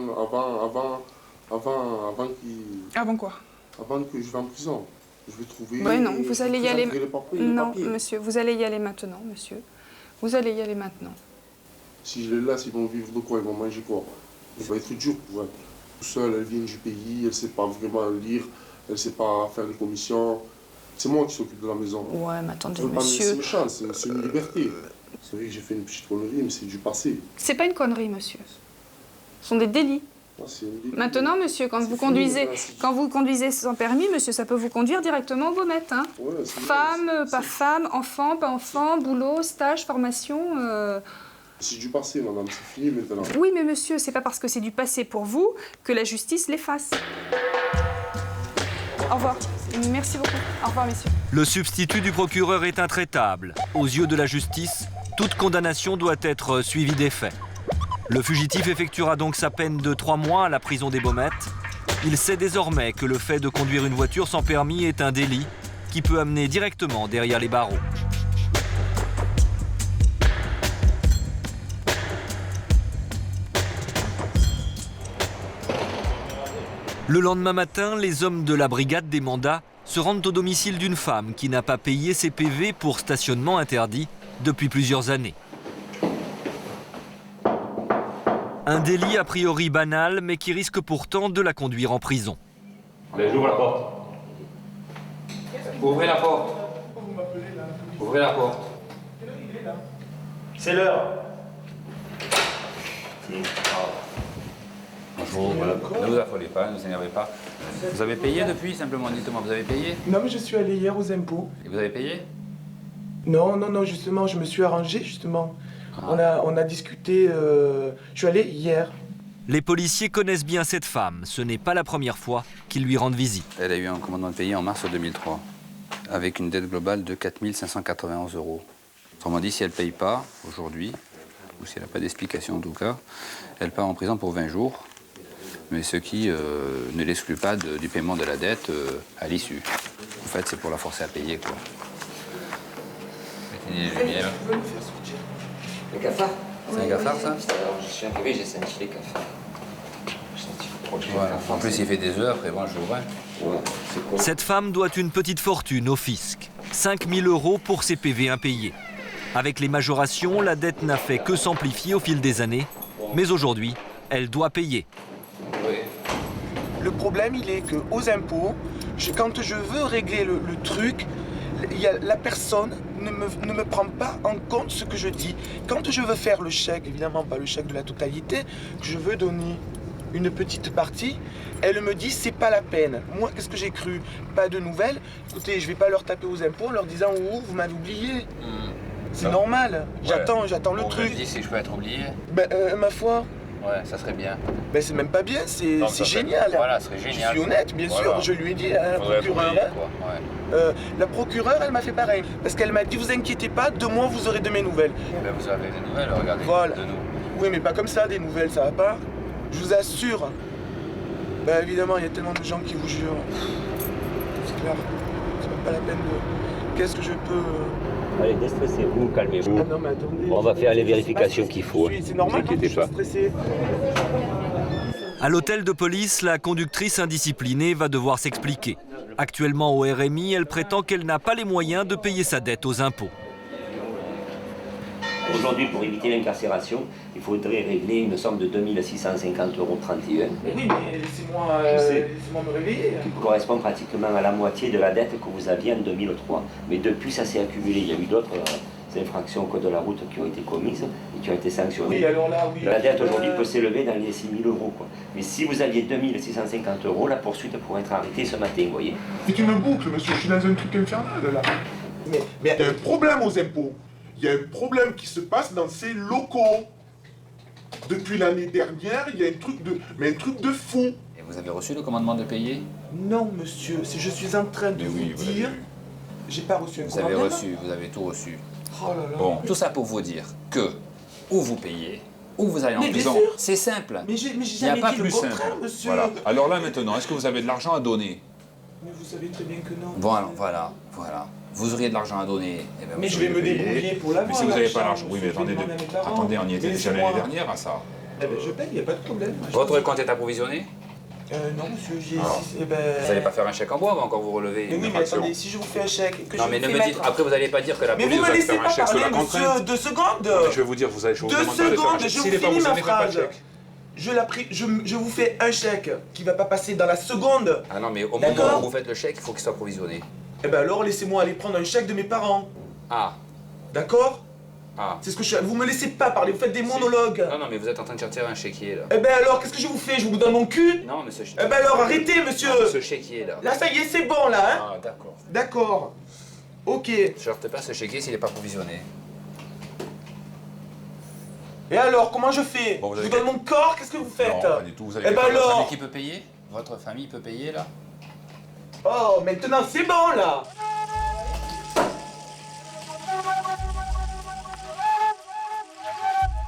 qu'il... Avant quoi? Avant que je vais en prison. Je vais trouver... Oui, non, vous allez y aller... Non, papiers. monsieur, vous allez y aller maintenant, monsieur. Vous allez y aller maintenant. Si je les laisse, ils vont vivre de quoi? Ils vont manger quoi? Ça va être dur pour elle. Tout seul, elle vient du pays, elle ne sait pas vraiment lire, elle ne sait pas faire les commissions. C'est moi qui s'occupe de la maison. Ouais, mais attendez, monsieur... C'est monsieur... méchant, c'est une liberté. C'est vrai que j'ai fait une petite connerie, mais c'est du passé. C'est pas une connerie, monsieur. Ce sont des délits. Maintenant, monsieur, quand vous conduisez sans permis, monsieur, ça peut vous conduire directement au Beaumet. Hein. Ouais, femme, pas femme, enfant, pas enfant, boulot, stage, formation... C'est du passé, madame, c'est fini maintenant. Oui, mais monsieur, c'est pas parce que c'est du passé pour vous que la justice l'efface. Au revoir. Merci beaucoup. Au revoir, messieurs. Le substitut du procureur est intraitable. Aux yeux de la justice, toute condamnation doit être suivie des faits. Le fugitif effectuera donc sa peine de 3 mois à la prison des Baumettes. Il sait désormais que le fait de conduire une voiture sans permis est un délit qui peut amener directement derrière les barreaux. Le lendemain matin, les hommes de la brigade des mandats se rendent au domicile d'une femme qui n'a pas payé ses PV pour stationnement interdit depuis plusieurs années. Un délit a priori banal, mais qui risque pourtant de la conduire en prison. J'ouvre la porte. Ouvrez la porte. Ouvrez la porte. C'est l'heure. Bonjour, voilà. Ne vous affolez pas, ne vous énervez pas. Vous avez payé depuis, simplement, dites-moi, vous avez payé? Non, mais je suis allé hier aux impôts. Et vous avez payé? Non, justement, je me suis arrangé, justement. On a discuté, je suis allé hier. Les policiers connaissent bien cette femme. Ce n'est pas la première fois qu'ils lui rendent visite. Elle a eu un commandement de payer en mars 2003, avec une dette globale de 4 591 €. Autrement dit, si elle ne paye pas aujourd'hui, ou si elle n'a pas d'explication en tout cas, elle part en prison pour 20 jours, mais ce qui ne l'exclut pas du paiement de la dette à l'issue. En fait, c'est pour la forcer à payer, quoi. Mettez les lumières. Les cafards? C'est un cafard, ça? Alors, je suis arrivé, j'ai senti les cafards. Voilà. En plus, il fait des heures, et bon, je l'ouvre. Cette femme doit une petite fortune au fisc. 5 000 € pour ses PV impayés. Avec les majorations, la dette n'a fait que s'amplifier au fil des années. Mais aujourd'hui, elle doit payer. Le problème, il est qu'aux impôts, quand je veux régler le truc, la personne ne me prend pas en compte ce que je dis. Quand je veux faire le chèque, évidemment pas le chèque de la totalité, que je veux donner une petite partie, elle me dit c'est pas la peine. Moi, qu'est-ce que j'ai cru? Pas de nouvelles. Écoutez, je vais pas leur taper aux impôts en leur disant oh, vous m'avez oublié. C'est normal. J'attends le truc. Je me dis si je peux être oublié. Ma foi. Ouais, ça serait bien. Ben c'est même pas bien, c'est génial. Voilà, c'est génial. Je suis honnête, bien sûr. Je lui ai dit à la procureure. La procureure, elle m'a fait pareil. Parce qu'elle m'a dit, vous inquiétez pas, 2 mois, vous aurez de mes nouvelles. Ben, vous avez des nouvelles, regardez. Voilà. De nous. Oui, mais pas comme ça, des nouvelles, ça va pas. Je vous assure. Ben évidemment, il y a tellement de gens qui vous jurent. C'est clair. C'est même pas la peine de... Qu'est-ce que je peux... Allez, déstressez-vous, calmez-vous. Ah non, mais attendez, on va faire les vérifications qu'il faut. C'est normal que je sois stressé. À l'hôtel de police, la conductrice indisciplinée va devoir s'expliquer. Actuellement au RMI, elle prétend qu'elle n'a pas les moyens de payer sa dette aux impôts. Aujourd'hui, pour éviter l'incarcération, il faudrait régler une somme de 2 650 € 31. Oui, mais laissez-moi me réveiller. Qui correspond pratiquement à la moitié de la dette que vous aviez en 2003. Mais depuis, ça s'est accumulé. Il y a eu d'autres infractions au code de la route qui ont été commises et qui ont été sanctionnées. Oui, alors là, oui. La dette aujourd'hui peut s'élever dans les 6 000 €. Mais si vous aviez 2 650 €, la poursuite pourrait être arrêtée ce matin, vous voyez. C'est une boucle, monsieur. Je suis dans un truc infernal, là. Mais il y a un problème aux impôts. Il y a un problème qui se passe dans ces locaux. Depuis l'année dernière, il y a un truc de fou. Et vous avez reçu le commandement de payer? Non, monsieur. Je suis en train de vous dire... J'ai pas reçu un commandement. Vous avez reçu, vous avez tout reçu. Oh là là. Bon, tout ça pour vous dire que ou vous payez, ou vous allez en prison. C'est simple. Mais j'ai Il n'y a jamais pas dit plus le contraire, simple. monsieur. Voilà. Alors là, maintenant, est-ce que vous avez de l'argent à donner? Mais vous savez très bien que non. Voilà. Vous auriez de l'argent à donner. Eh ben, mais je vais me débrouiller pour l'avoir. Mais si vous n'avez pas l'argent, oui, mais attendez, on y était déjà l'année dernière à ça. Eh ben, je paye, il n'y a pas de problème. Votre compte est approvisionné? Non, monsieur, vous n'allez pas faire un chèque en bois, on va encore vous relever. Mais oui, mais attendez, si je vous fais un chèque, que non, je mais vous ne fais me dites, mettre... après vous n'allez pas dire que la police vous va me faire un chèque sur la monsieur, contrainte. 2 secondes. Non, mais je vais vous dire, je vous 2 demande pas de faire un secondes, chèque. je S'il n'est vous pas finis ma vous pas de phrase. chèque. Je vous fais un chèque qui va pas passer dans la seconde. Ah non, mais au moment où vous faites le chèque, il faut qu'il soit provisionné. Eh ben alors, laissez-moi aller prendre un chèque de mes parents. Ah. D'accord? Ah. C'est ce que je... Vous me laissez pas parler, vous faites des monologues. Non, mais vous êtes en train de sortir un chéquier, là. Eh ben alors, qu'est-ce que je vous fais? Je vous donne mon cul? Non, monsieur. Eh ben alors, arrêtez, monsieur. Non, ce chéquier, là. Là, ça y est, c'est bon, là, hein? Ah, d'accord. D'accord. Ok. Je sortais pas ce chéquier s'il n'est pas provisionné. Et alors, comment je fais? Bon, je vous donne mon corps, qu'est-ce que vous faites? Non, pas du tout. Vous allez eh ben alors... Votre famille qui peut payer? Votre famille peut payer, là? Oh, maintenant, c'est bon, là.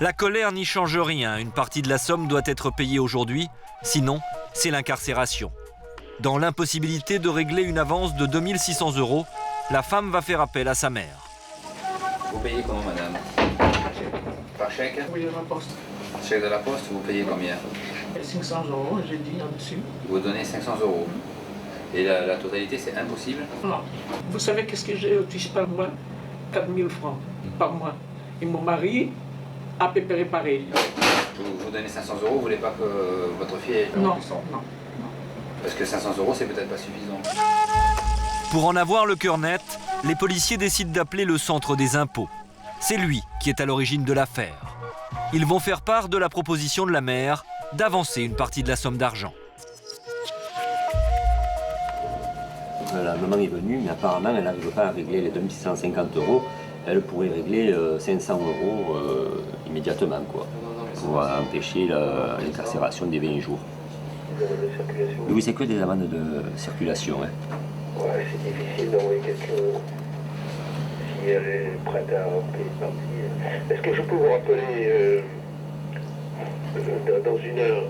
La colère n'y change rien. Une partie de la somme doit être payée aujourd'hui. Sinon, c'est l'incarcération. Dans l'impossibilité de régler une avance de 2 600 €, la femme va faire appel à sa mère. Vous payez comment, madame? Par chèque? Oui, à la poste. Chèque de la poste, vous payez combien? 500 €, j'ai dit en dessus. Vous donnez 500 €. Et la totalité, c'est impossible? Non. Vous savez qu'est-ce que je touche par mois? 4 000 francs par mois. Et mon mari, à peu près pareil. Vous donnez 500 €, vous voulez pas que votre fille ait Non. Parce que 500 € c'est peut-être pas suffisant. Pour en avoir le cœur net, les policiers décident d'appeler le centre des impôts. C'est lui qui est à l'origine de l'affaire. Ils vont faire part de la proposition de la mère d'avancer une partie de la somme d'argent. la maman est venue, mais apparemment, elle n'arrive pas à régler les 2650 €. Elle pourrait régler 500 € immédiatement, quoi, pour empêcher l'incarcération des 20 jours. Oui, c'est que des amendes de circulation. Hein. Ouais, c'est difficile d'envoyer quelqu'un si elle est prête à payer une partie. Est-ce que je peux vous rappeler dans une heure?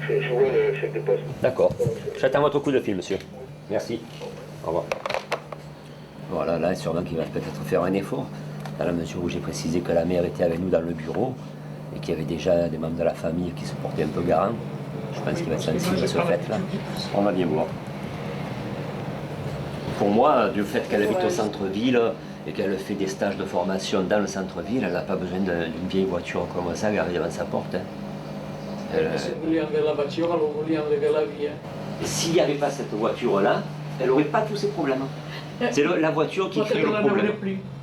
Je vois le chef de poste. D'accord. J'attends votre coup de fil, monsieur. Merci. Au revoir. Voilà, là, sûrement qu'il va peut-être faire un effort, dans la mesure où j'ai précisé que la mère était avec nous dans le bureau et qu'il y avait déjà des membres de la famille qui se portaient un peu garant. Je pense qu'il va être sensible à ce fait-là. On va bien voir. Pour moi, du fait qu'elle habite au centre-ville et qu'elle fait des stages de formation dans le centre-ville, elle n'a pas besoin d'une vieille voiture comme ça garée devant sa porte. Hein. Si vous voulez enlever la voiture, alors vous voulez enlever la vie. S'il n'y avait pas cette voiture-là, elle n'aurait pas tous ces problèmes. C'est la voiture qui crée le problème.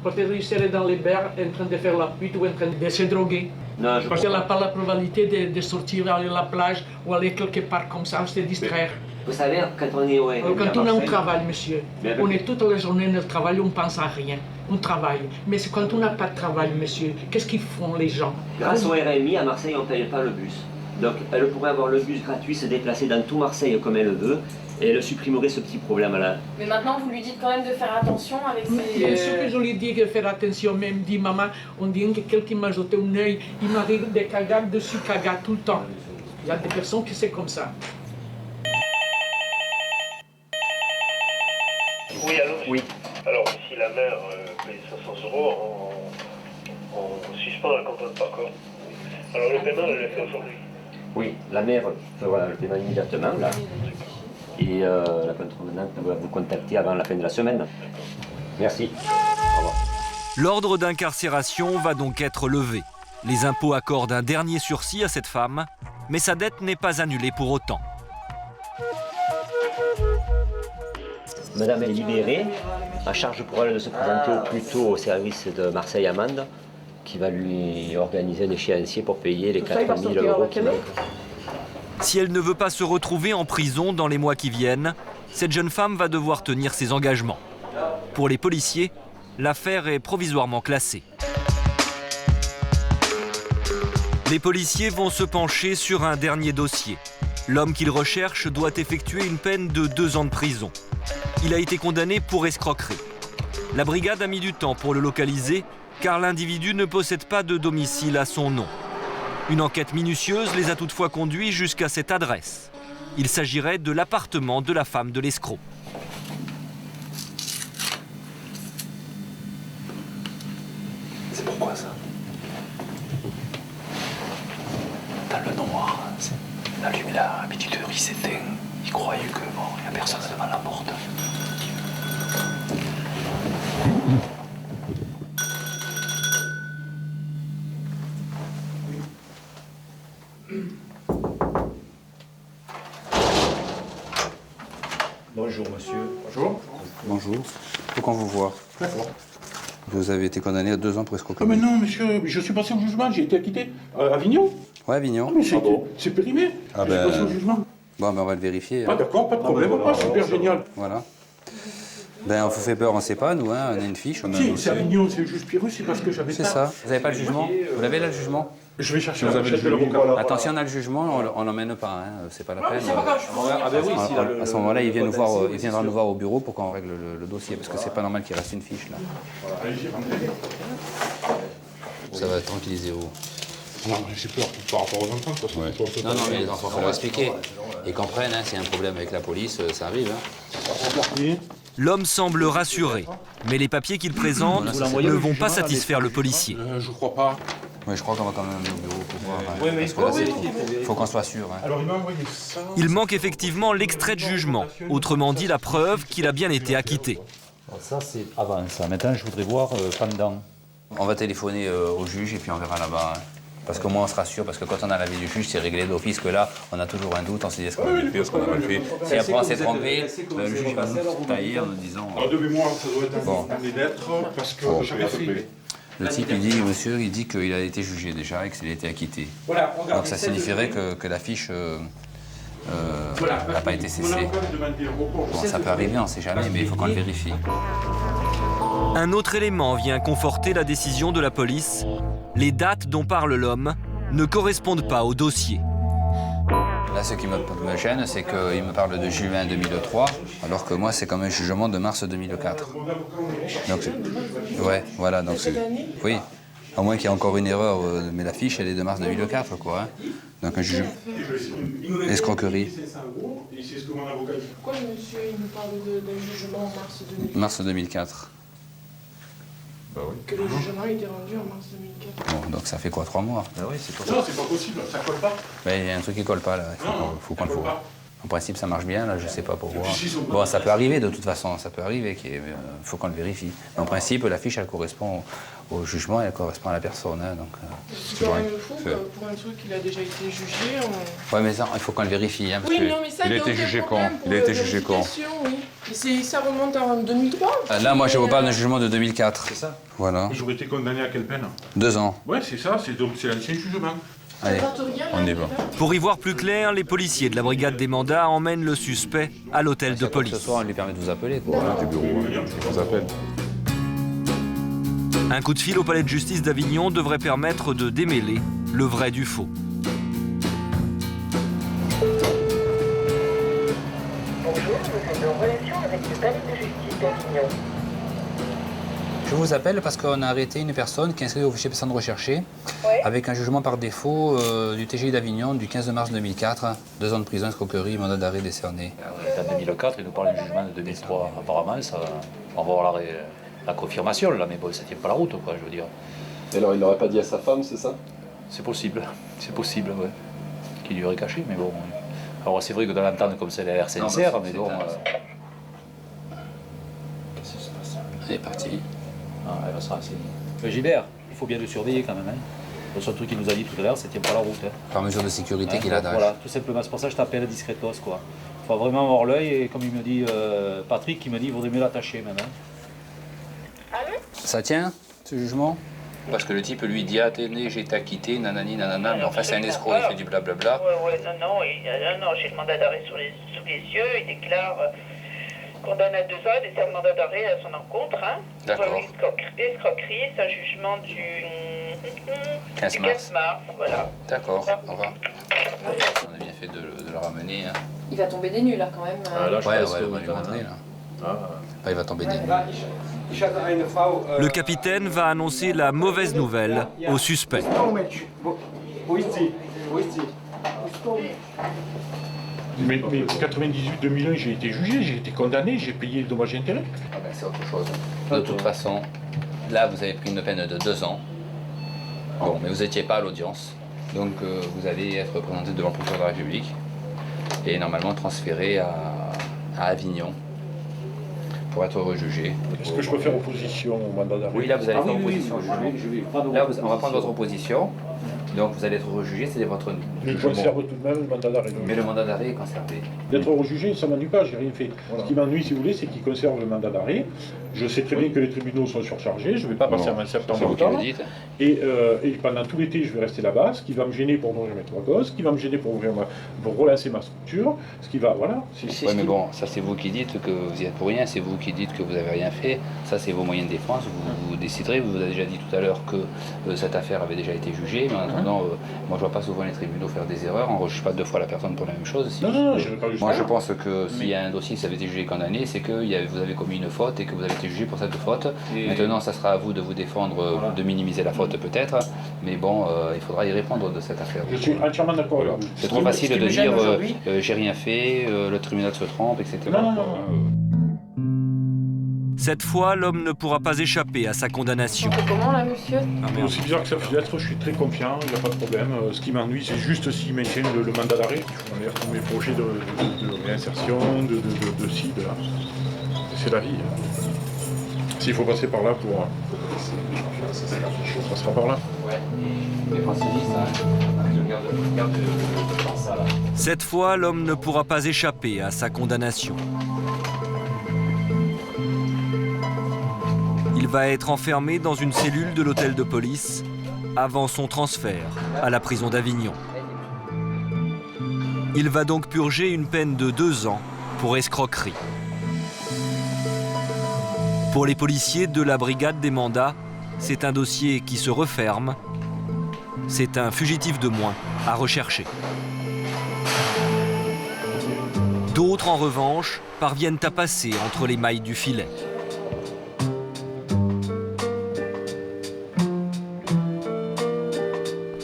Peut-être qu'elle serait dans les bars en train de faire la pute ou en train de se droguer. Non, parce qu'elle n'a pas la probabilité de sortir aller à la plage ou aller quelque part comme ça, se distraire. Vous savez, quand on est quand on est au travail, monsieur, on est toute la journée dans le travail, on ne pense à rien. On travaille. Mais quand on n'a pas de travail, monsieur, qu'est-ce qu'ils font les gens? Grâce au RMI, à Marseille, on ne paye pas le bus. Donc elle pourrait avoir le bus gratuit, se déplacer dans tout Marseille comme elle veut, et elle supprimerait ce petit problème-là. Mais maintenant, vous lui dites quand même de faire attention avec ses... Bien sûr que je lui dis de faire attention, même dit maman, on dit que quelqu'un m'a jeté un œil, il m'arrive des cagades dessus, cagades tout le temps. Il y a des personnes qui c'est comme ça. Oui, allô? Oui. Alors, si la mère paye 500 €, on suspend la contrainte par corps. Alors, le paiement, elle l'a fait aujourd'hui. Oui, la mère fera le paiement immédiatement, là. Et la contrevenante va vous contacter avant la fin de la semaine. Merci. Au revoir. L'ordre d'incarcération va donc être levé. Les impôts accordent un dernier sursis à cette femme, mais sa dette n'est pas annulée pour autant. Madame est libérée. À charge pour elle de se présenter au plus tôt au service de Marseille Amende, qui va lui organiser un échéancier pour payer les 4 000 € qui manquent. Si elle ne veut pas se retrouver en prison dans les mois qui viennent, cette jeune femme va devoir tenir ses engagements. Pour les policiers, l'affaire est provisoirement classée. Les policiers vont se pencher sur un dernier dossier. L'homme qu'ils recherchent doit effectuer une peine de 2 ans de prison. Il a été condamné pour escroquerie. La brigade a mis du temps pour le localiser, car l'individu ne possède pas de domicile à son nom. Une enquête minutieuse les a toutefois conduits jusqu'à cette adresse. Il s'agirait de l'appartement de la femme de l'escroc. C'est pourquoi ça? Dans le noir, la petite heure, il s'éteint. Il croyait que bon, il n'y a personne devant la porte. Bonjour monsieur. Bonjour. Bonjour. Faut qu'on vous voit. D'accord. Vous avez été condamné à 2 ans pour escroquerie. Ah mais non monsieur, je suis passé au jugement, j'ai été acquitté. À Avignon? Ouais, Avignon. Mais c'est périmé. Ah J'ai passé au jugement. Bon, ben on va le vérifier. Ah d'accord, pas de problème, super génial. Voilà. Ben on vous fait peur, on sait pas, nous, hein, on a une fiche. On a Si, c'est Avignon, c'est le juge Pirus, c'est parce que j'avais pas... C'est ça. Vous n'avez pas le jugement? Vous l'avez là, le jugement? Je vais chercher la chef de l'avocat. Attention, on a le jugement, on l'emmène pas, hein, c'est pas la peine. Ah ben oui, À ce moment-là, il viendra nous voir au bureau pour qu'on règle le dossier, parce que c'est pas normal qu'il reste une fiche là. Ça va tranquilliser vous. Non, j'ai peur par rapport aux enfants. Parce que non, mais les enfants, il faut leur expliquer. Ils comprennent, hein, s'il y a un problème avec la police, ça arrive. Hein. L'homme semble rassuré, mais les papiers qu'il présente ne vont pas satisfaire le policier. Je crois pas. Oui, je crois qu'on va quand même aller au bureau pour voir. Parce que là, il faut qu'on soit sûr. Hein. Alors, il m'a envoyé ça. Il manque effectivement l'extrait de jugement, autrement dit la preuve qu'il a bien été acquitté. Ça, c'est avant ça. Maintenant, je voudrais voir pendant. On va téléphoner au juge et puis on verra là-bas. Hein. Parce qu'au moins on se rassure, parce que quand on a l'avis du juge, c'est réglé d'office, que là, on a toujours un doute, on se dit est-ce qu'on a le fait, est-ce qu'on n'a pas le fait. Si après on s'est trompé, le juge va nous tailler en nous disant... Alors de mémoire, ça doit être un des lettres, parce que j'avais fait... Le type, il dit, monsieur, il dit qu'il a été jugé déjà et qu'il a été acquitté. Voilà, donc ça signifierait que la fiche n'a pas été cessé. Bon, ça peut arriver, on ne sait jamais, mais il faut qu'on le vérifie. Un autre élément vient conforter la décision de la police. Les dates dont parle l'homme ne correspondent pas au dossier. Là, ce qui me gêne, c'est qu'il me parle de juin 2003, alors que moi, c'est comme un jugement de mars 2004. Donc, ouais, voilà. Donc, oui, à moins qu'il y ait encore une erreur, mais la fiche, elle est de mars 2004, quoi. Hein. Donc, un jugement. Escroquerie. Pourquoi monsieur il nous parle d'un jugement en mars 2004 Mars 2004. Bah oui. Que le jugement a été rendu en mars 2004. Bon, donc ça fait quoi, 3 mois? Ah oui, c'est pour ça. Non, c'est pas possible, ça colle pas. Ouais, il y a un truc qui colle pas, là. Il faut qu'on le voit. En principe, ça marche bien, là, je sais pas pourquoi. Bon, ça peut arriver, de toute façon, ça peut arriver, il faut qu'on le vérifie. Mais en principe, la fiche, elle correspond au jugement, elle correspond à la personne. Hein, donc, c'est quand même fou, pour un truc qui a déjà été jugé. Ouais, mais ça, il faut qu'on le vérifie. Hein, parce oui, que non, mais ça, il a été jugé quand? Il a été jugé quand? Oui. Ça remonte en 2003. Là, moi, je vous parle d'un jugement de 2004. C'est ça. Voilà. J'aurais été condamné à quelle peine? 2 ans. Ouais, c'est ça, c'est l'ancien jugement. Allez, on y va. Pour y voir plus clair, les policiers de la brigade des mandats emmènent le suspect à l'hôtel de police. Ce soir, on lui permet de vous appeler. Quoi. Voilà, des bureaux, on vous appelle. Un coup de fil au palais de justice d'Avignon devrait permettre de démêler le vrai du faux. Bonjour, vous êtes en relation avec le palais de justice d'Avignon. Je vous appelle parce qu'on a arrêté une personne qui est inscrite au fichier personne recherchée avec un jugement par défaut du TGI d'Avignon du 15 mars 2004, 2 ans de prison, escroquerie, mandat d'arrêt décerné. En 2004, il nous parle du jugement de 2003. Apparemment, ça, on va avoir la confirmation, là, mais bon, ça ne tient pas la route, quoi, je veux dire. Et alors, il n'aurait pas dit à sa femme, c'est ça? C'est possible, ouais. Qu'il lui aurait caché, mais bon. Alors, c'est vrai que dans l'entente comme ça, elle a l'air sincère, mais bon. Elle est partie. Ah, elle va se renseigner. Gilbert, il faut bien le surveiller quand même. Hein. Le seul truc qu'il nous a dit tout à l'heure, c'est qu'il tient pas la route. Hein. Par mesure de sécurité qu'il a d'âge. Voilà, tout simplement. C'est pour ça que je t'appelle discretos, quoi. Il faut vraiment avoir l'œil, et comme il me dit Patrick, il me dit, il vaudrait mieux l'attacher même. Hein. Ça tient, ce jugement? Parce que le type lui dit, ah, tenez, j'ai été acquitté, nanani, nanana, mais enfin c'est un escroc, il fait du blablabla. Non, j'ai le mandat d'arrêt sous les yeux, il déclare condamné à 2 ans et décerne mandat d'arrêt à son encontre. Hein. D'accord. Escroquerie, c'est un jugement du 15 mars. Voilà. D'accord, au revoir. On a bien fait de le ramener. Hein. Il va tomber des nues là quand même. Ah, là, ouais, on va lui montrer là. Là, il va tomber des nues. Le capitaine va annoncer la mauvaise nouvelle au suspect. Mais 98-2001, j'ai été jugé, j'ai été condamné, j'ai payé le dommage et intérêt. Ah ben, c'est autre chose. De toute façon, là, vous avez pris une peine de 2 ans. Bon, mais vous n'étiez pas à l'audience. Donc, vous allez être présenté devant le procureur de la République et normalement transféré à Avignon pour être rejugé. Est-ce que je peux faire opposition au mandat d'arrêt? Oui, là, vous allez faire opposition. Là, on va prendre votre opposition. Donc vous allez être rejugé, c'est votre... Mais je conserve tout de même le mandat d'arrêt. Mais le mandat d'arrêt est conservé. D'être rejugé, ça ne m'ennuie pas, j'ai rien fait. Voilà. Ce qui m'ennuie, si vous voulez, c'est qu'il conserve le mandat d'arrêt. Je sais très bien que les tribunaux sont surchargés, je ne vais pas passer avant septembre. Et pendant tout l'été, je vais rester là-bas, ce qui va me gêner pour nourrir mes 3 gosses, ce qui va me gêner pour relancer ma structure, ce qui va... Voilà. Oui, mais bon, ça c'est vous qui dites que vous y êtes pour rien, c'est vous qui dites que vous n'avez rien fait. Ça, c'est vos moyens de défense, vous déciderez. Vous avez déjà dit tout à l'heure que cette affaire avait déjà été jugée, mais en attendant, moi je vois pas souvent les tribunaux faire des erreurs, on ne rejuge pas 2 fois la personne pour la même chose. Si non, je ne veux pas juger. Moi je pense que s'il y a un dossier qui avait été jugé condamné, c'est que vous avez commis une faute et que vous avez été jugé pour cette faute. Maintenant, ça sera à vous de vous défendre, de minimiser la faute peut-être, mais bon, il faudra y répondre de cette affaire. Je suis entièrement d'accord. Voilà. C'est trop facile de dire j'ai rien fait, le tribunal se trompe, etc. Non. Cette fois, l'homme ne pourra pas échapper à sa condamnation. Comment là, monsieur? Aussi bizarre que ça puisse être, je suis très confiant, il n'y a pas de problème. Ce qui m'ennuie, c'est juste s'ils maintiennent le mandat d'arrêt. On est tous mes projets de réinsertion, de ci, de là. C'est la vie. S'il faut passer par là pour... On passera par là. Cette fois, l'homme ne pourra pas échapper à sa condamnation. Il va être enfermé dans une cellule de l'hôtel de police avant son transfert à la prison d'Avignon. Il va donc purger une peine de 2 ans pour escroquerie. Pour les policiers de la brigade des mandats, c'est un dossier qui se referme. C'est un fugitif de moins à rechercher. D'autres, en revanche, parviennent à passer entre les mailles du filet.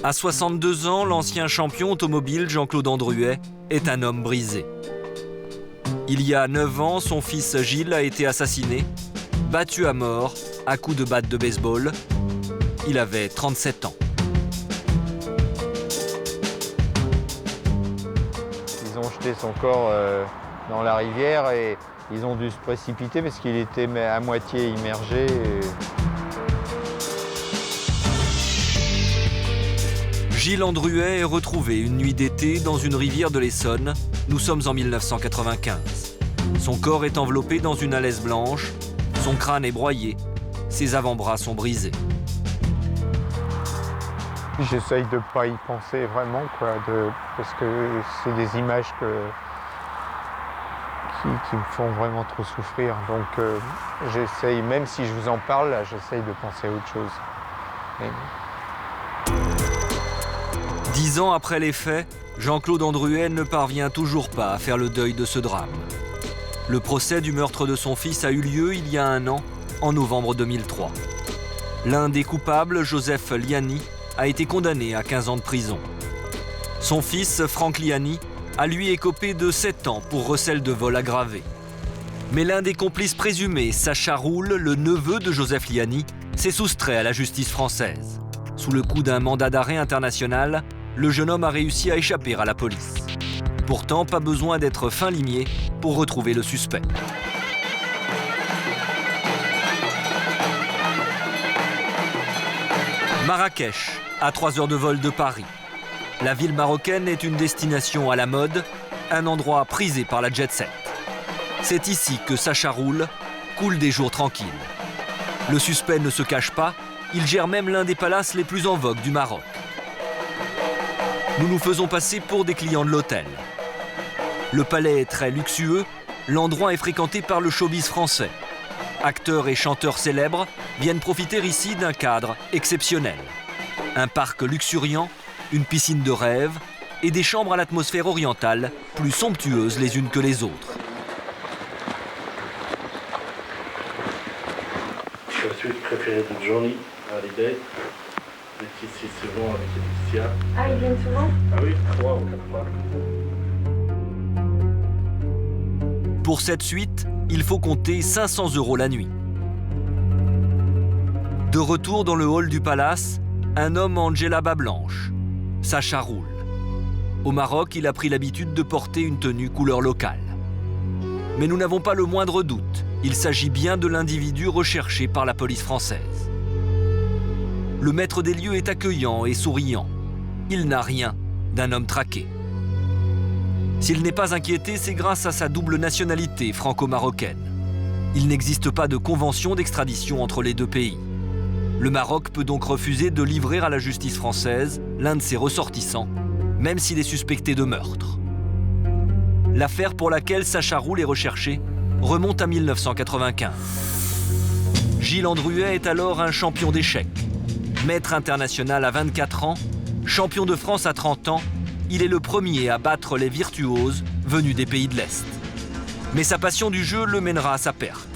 À 62 ans, l'ancien champion automobile Jean-Claude Andruet est un homme brisé. Il y a 9 ans, son fils Gilles a été assassiné, battu à mort à coups de batte de baseball. Il avait 37 ans. Ils ont jeté son corps dans la rivière et ils ont dû se précipiter parce qu'il était à moitié immergé. Gilles Andruet est retrouvé une nuit d'été dans une rivière de l'Essonne. Nous sommes en 1995. Son corps est enveloppé dans une alaise blanche, son crâne est broyé, ses avant-bras sont brisés. J'essaye de ne pas y penser vraiment, parce que c'est des images qui me font vraiment trop souffrir. Donc j'essaye, même si je vous en parle, là, j'essaye de penser à autre chose. Mais... 10 ans après les faits, Jean-Claude Andruet ne parvient toujours pas à faire le deuil de ce drame. Le procès du meurtre de son fils a eu lieu il y a 1 an, en novembre 2003. L'un des coupables, Joseph Liani, a été condamné à 15 ans de prison. Son fils, Franck Liani, a lui écopé de 7 ans pour recel de vol aggravé. Mais l'un des complices présumés, Sacha Roule, le neveu de Joseph Liani, s'est soustrait à la justice française. Sous le coup d'un mandat d'arrêt international, le jeune homme a réussi à échapper à la police. Pourtant, pas besoin d'être fin limier pour retrouver le suspect. Marrakech, à 3 heures de vol de Paris. La ville marocaine est une destination à la mode, un endroit prisé par la jet-set. C'est ici que Sacha Roule coule des jours tranquilles. Le suspect ne se cache pas, il gère même l'un des palaces les plus en vogue du Maroc. Nous nous faisons passer pour des clients de l'hôtel. Le palais est très luxueux, l'endroit est fréquenté par le showbiz français. Acteurs et chanteurs célèbres viennent profiter ici d'un cadre exceptionnel. Un parc luxuriant, une piscine de rêve et des chambres à l'atmosphère orientale, plus somptueuses les unes que les autres. Je suis la suite préférée de Johnny Hallyday. Il est ici souvent avec Alicia. Ah, ils viennent souvent? Ah oui, 3 ou 4 fois. Pour cette suite, il faut compter 500 € la nuit. De retour dans le hall du palace, un homme en djellaba blanche, Sacha Roule. Au Maroc, il a pris l'habitude de porter une tenue couleur locale. Mais nous n'avons pas le moindre doute, il s'agit bien de l'individu recherché par la police française. Le maître des lieux est accueillant et souriant. Il n'a rien d'un homme traqué. S'il n'est pas inquiété, c'est grâce à sa double nationalité franco-marocaine. Il n'existe pas de convention d'extradition entre les deux pays. Le Maroc peut donc refuser de livrer à la justice française l'un de ses ressortissants, même s'il est suspecté de meurtre. L'affaire pour laquelle Sacha Roule est recherché remonte à 1995. Gilles Andruet est alors un champion d'échecs. Maître international à 24 ans, champion de France à 30 ans, il est le premier à battre les virtuoses venus des pays de l'Est. Mais sa passion du jeu le mènera à sa perte.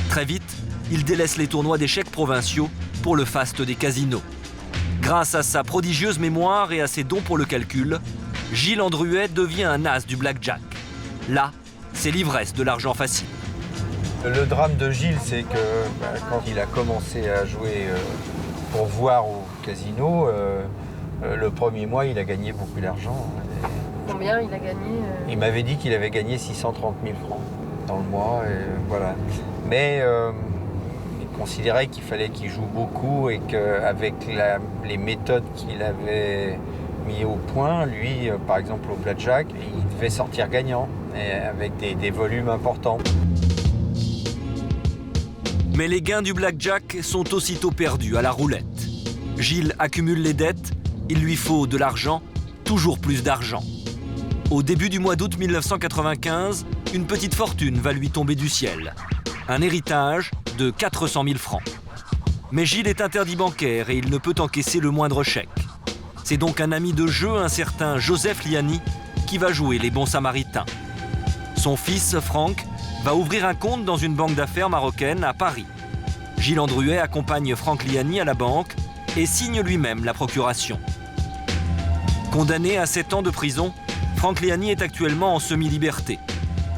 Très vite, il délaisse les tournois d'échecs provinciaux pour le faste des casinos. Grâce à sa prodigieuse mémoire et à ses dons pour le calcul, Gilles Andruet devient un as du blackjack. Là, c'est l'ivresse de l'argent facile. Le drame de Gilles, c'est que quand il a commencé à jouer pour voir au casino, le premier mois, il a gagné beaucoup d'argent. Combien il a gagné Il m'avait dit qu'il avait gagné 630 000 francs dans le mois, et voilà. Mais il considérait qu'il fallait qu'il joue beaucoup et qu'avec les méthodes qu'il avait mis au point, lui, par exemple au blackjack, il devait sortir gagnant, et avec des volumes importants. Mais les gains du blackjack sont aussitôt perdus à la roulette. Gilles accumule les dettes, il lui faut de l'argent, toujours plus d'argent. Au début du mois d'août 1995, une petite fortune va lui tomber du ciel. Un héritage de 400 000 francs. Mais Gilles est interdit bancaire et il ne peut encaisser le moindre chèque. C'est donc un ami de jeu, un certain Joseph Liani, qui va jouer les bons samaritains. Son fils, Franck, va ouvrir un compte dans une banque d'affaires marocaine à Paris. Gilles Andruet accompagne Franck Liani à la banque et signe lui-même la procuration. Condamné à 7 ans de prison, Franck Liani est actuellement en semi-liberté.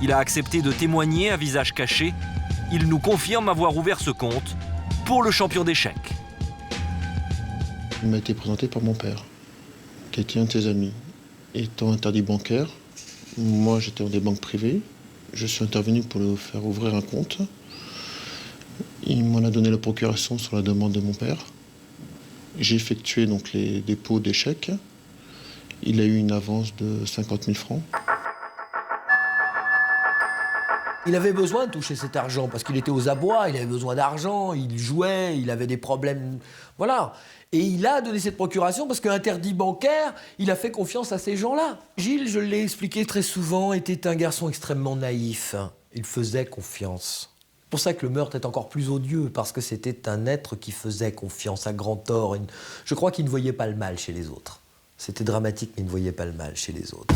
Il a accepté de témoigner à visage caché. Il nous confirme avoir ouvert ce compte pour le champion d'échecs. Il m'a été présenté par mon père, qui était un de ses amis. Étant interdit bancaire, moi j'étais dans des banques privées. Je suis intervenu pour le faire ouvrir un compte. Il m'en a donné la procuration sur la demande de mon père. J'ai effectué donc les dépôts d'échecs. Il a eu une avance de 50 000 francs. Il avait besoin de toucher cet argent parce qu'il était aux abois, il avait besoin d'argent, il jouait, il avait des problèmes, voilà. Et il a donné cette procuration parce qu'interdit bancaire, il a fait confiance à ces gens-là. Gilles, je l'ai expliqué très souvent, était un garçon extrêmement naïf. Il faisait confiance. C'est pour ça que le meurtre est encore plus odieux, parce que c'était un être qui faisait confiance à grand tort. Je crois qu'il ne voyait pas le mal chez les autres. C'était dramatique, mais il ne voyait pas le mal chez les autres.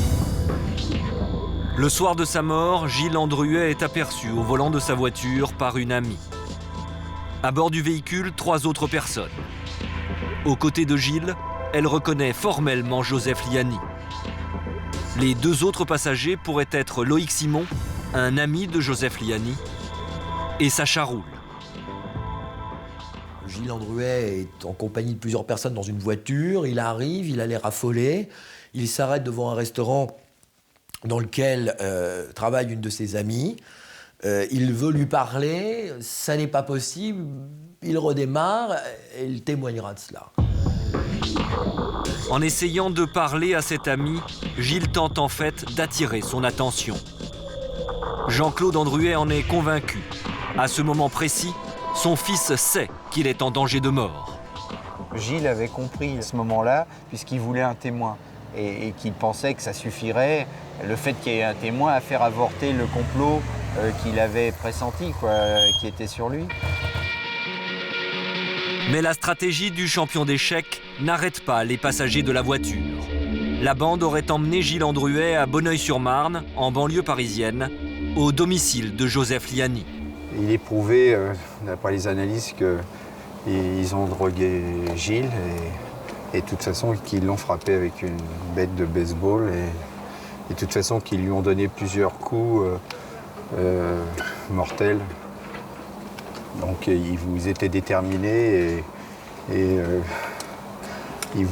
Le soir de sa mort, Gilles Andruet est aperçu au volant de sa voiture par une amie. À bord du véhicule, 3 autres personnes. Aux côtés de Gilles, elle reconnaît formellement Joseph Liani. Les 2 autres passagers pourraient être Loïc Simon, un ami de Joseph Liani, et Sacha Roule. Gilles Andruet est en compagnie de plusieurs personnes dans une voiture. Il arrive, il a l'air affolé. Il s'arrête devant un restaurant dans lequel travaille une de ses amies. Il veut lui parler, ça n'est pas possible. Il redémarre et il témoignera de cela. En essayant de parler à cet ami, Gilles tente en fait d'attirer son attention. Jean-Claude Andruet en est convaincu. À ce moment précis, son fils sait qu'il est en danger de mort. Gilles avait compris à ce moment-là, puisqu'il voulait un témoin et qu'il pensait que ça suffirait, le fait qu'il y ait un témoin, à faire avorter le complot qu'il avait pressenti, qui était sur lui. Mais la stratégie du champion d'échecs n'arrête pas les passagers de la voiture. La bande aurait emmené Gilles Andruet à Bonneuil-sur-Marne, en banlieue parisienne, au domicile de Joseph Liani. Il est prouvé, d'après les analyses, qu'ils ont drogué Gilles et de toute façon qu'ils l'ont frappé avec une bête de baseball et de toute façon qu'ils lui ont donné plusieurs coups mortels. Donc ils étaient déterminés et ils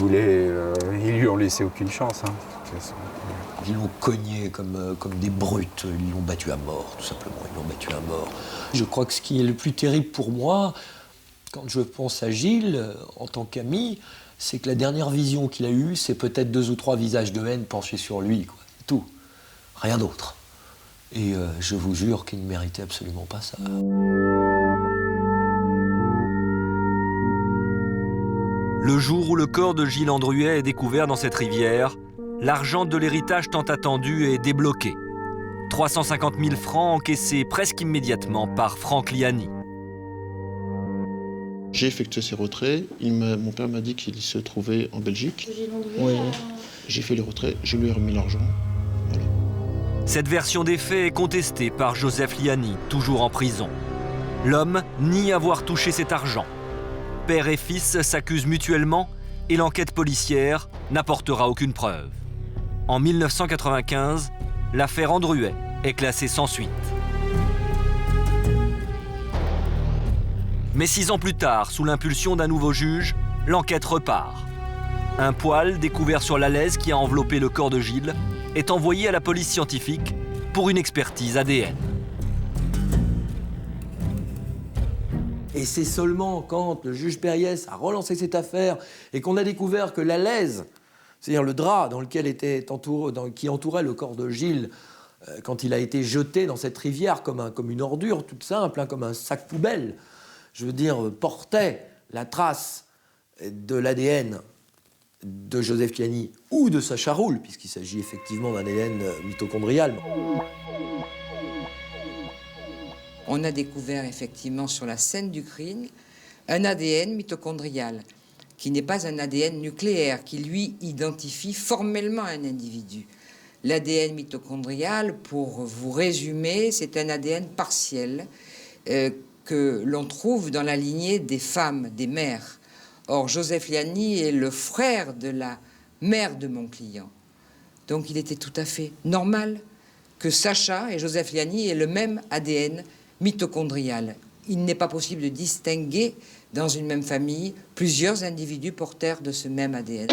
lui ont laissé aucune chance. Hein, de toute façon. Ils l'ont cogné comme des brutes, ils l'ont battu à mort, tout simplement, ils l'ont battu à mort. Je crois que ce qui est le plus terrible pour moi, quand je pense à Gilles, en tant qu'ami, c'est que la dernière vision qu'il a eue, c'est peut-être 2 ou 3 visages de haine penchés sur lui, quoi. C'est tout, rien d'autre. Et je vous jure qu'il ne méritait absolument pas ça. Le jour où le corps de Gilles Andruet est découvert dans cette rivière, l'argent de l'héritage tant attendu est débloqué. 350 000 francs encaissés presque immédiatement par Franck Liani. J'ai effectué ces retraits. Mon père m'a dit qu'il se trouvait en Belgique. Oui. J'ai fait les retraits, je lui ai remis l'argent. Voilà. Cette version des faits est contestée par Joseph Liani, toujours en prison. L'homme nie avoir touché cet argent. Père et fils s'accusent mutuellement et l'enquête policière n'apportera aucune preuve. En 1995, l'affaire Andruet est classée sans suite. Mais 6 ans plus tard, sous l'impulsion d'un nouveau juge, l'enquête repart. Un poil découvert sur la laisse qui a enveloppé le corps de Gilles est envoyé à la police scientifique pour une expertise ADN. Et c'est seulement quand le juge Périès a relancé cette affaire et qu'on a découvert que la laise, c'est-à-dire le drap dans lequel qui entourait le corps de Gilles, quand il a été jeté dans cette rivière comme une ordure toute simple, comme un sac poubelle, je veux dire, portait la trace de l'ADN de Joseph Liani ou de Sacha Roul, puisqu'il s'agit effectivement d'un ADN mitochondrial. On a découvert effectivement sur la scène du crime un ADN mitochondrial, qui n'est pas un ADN nucléaire, qui lui identifie formellement un individu. L'ADN mitochondrial, pour vous résumer, c'est un ADN partiel que l'on trouve dans la lignée des femmes, des mères. Or, Joseph Liani est le frère de la mère de mon client. Donc il était tout à fait normal que Sacha et Joseph Liani aient le même ADN mitochondrial. Il n'est pas possible de distinguer dans une même famille plusieurs individus porteurs de ce même ADN.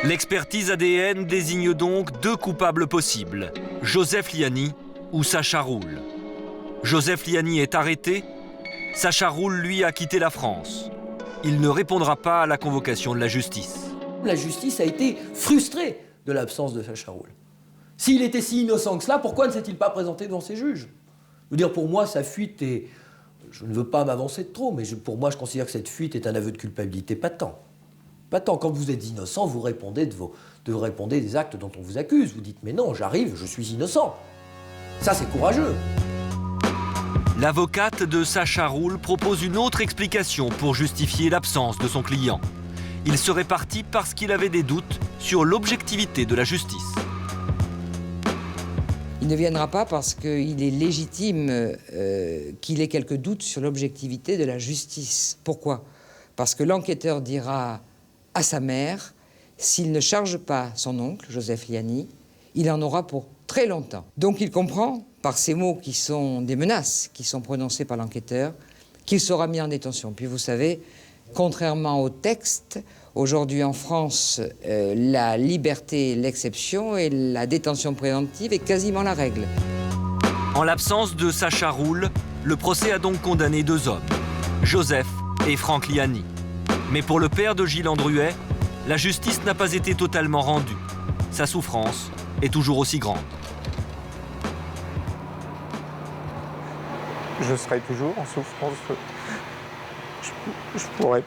L'expertise ADN désigne donc 2 coupables possibles, Joseph Liani ou Sacha Roul. Joseph Liani est arrêté, Sacha Roul, lui, a quitté la France. Il ne répondra pas à la convocation de la justice. La justice a été frustrée de l'absence de Sacha Roul. S'il était si innocent que cela, pourquoi ne s'est-il pas présenté devant ses juges? Je veux dire, pour moi, sa fuite est... Je ne veux pas m'avancer de trop, mais pour moi, je considère que cette fuite est un aveu de culpabilité patent. Patent. Quand vous êtes innocent, vous répondez des actes dont on vous accuse. Vous dites, mais non, j'arrive, je suis innocent. Ça, c'est courageux. L'avocate de Sacha Roul propose une autre explication pour justifier l'absence de son client. Il serait parti parce qu'il avait des doutes sur l'objectivité de la justice. Il ne viendra pas parce qu'il est légitime qu'il ait quelques doutes sur l'objectivité de la justice. Pourquoi? Parce que l'enquêteur dira à sa mère, s'il ne charge pas son oncle, Joseph Liani, il en aura pour très longtemps. Donc il comprend, par ces mots qui sont des menaces qui sont prononcées par l'enquêteur, qu'il sera mis en détention. Puis vous savez, contrairement au texte, aujourd'hui en France, la liberté est l'exception et la détention préventive est quasiment la règle. En l'absence de Sacha Roul, le procès a donc condamné 2 hommes, Joseph et Franck Liani. Mais pour le père de Gilles Andruet, la justice n'a pas été totalement rendue. Sa souffrance est toujours aussi grande. Je serai toujours en souffrance. Je pourrais...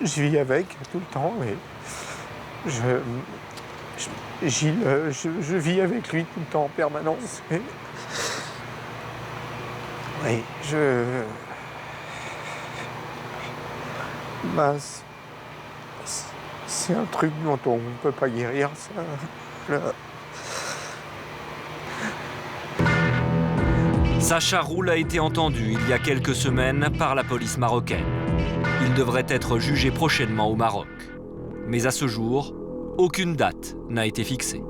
Je vis avec tout le temps, mais Gilles, je vis avec lui tout le temps en permanence. Et... Oui, c'est un truc dont on ne peut pas guérir, ça. Sacha Roul a été entendu il y a quelques semaines par la police marocaine. Il devrait être jugé prochainement au Maroc. Mais à ce jour, aucune date n'a été fixée.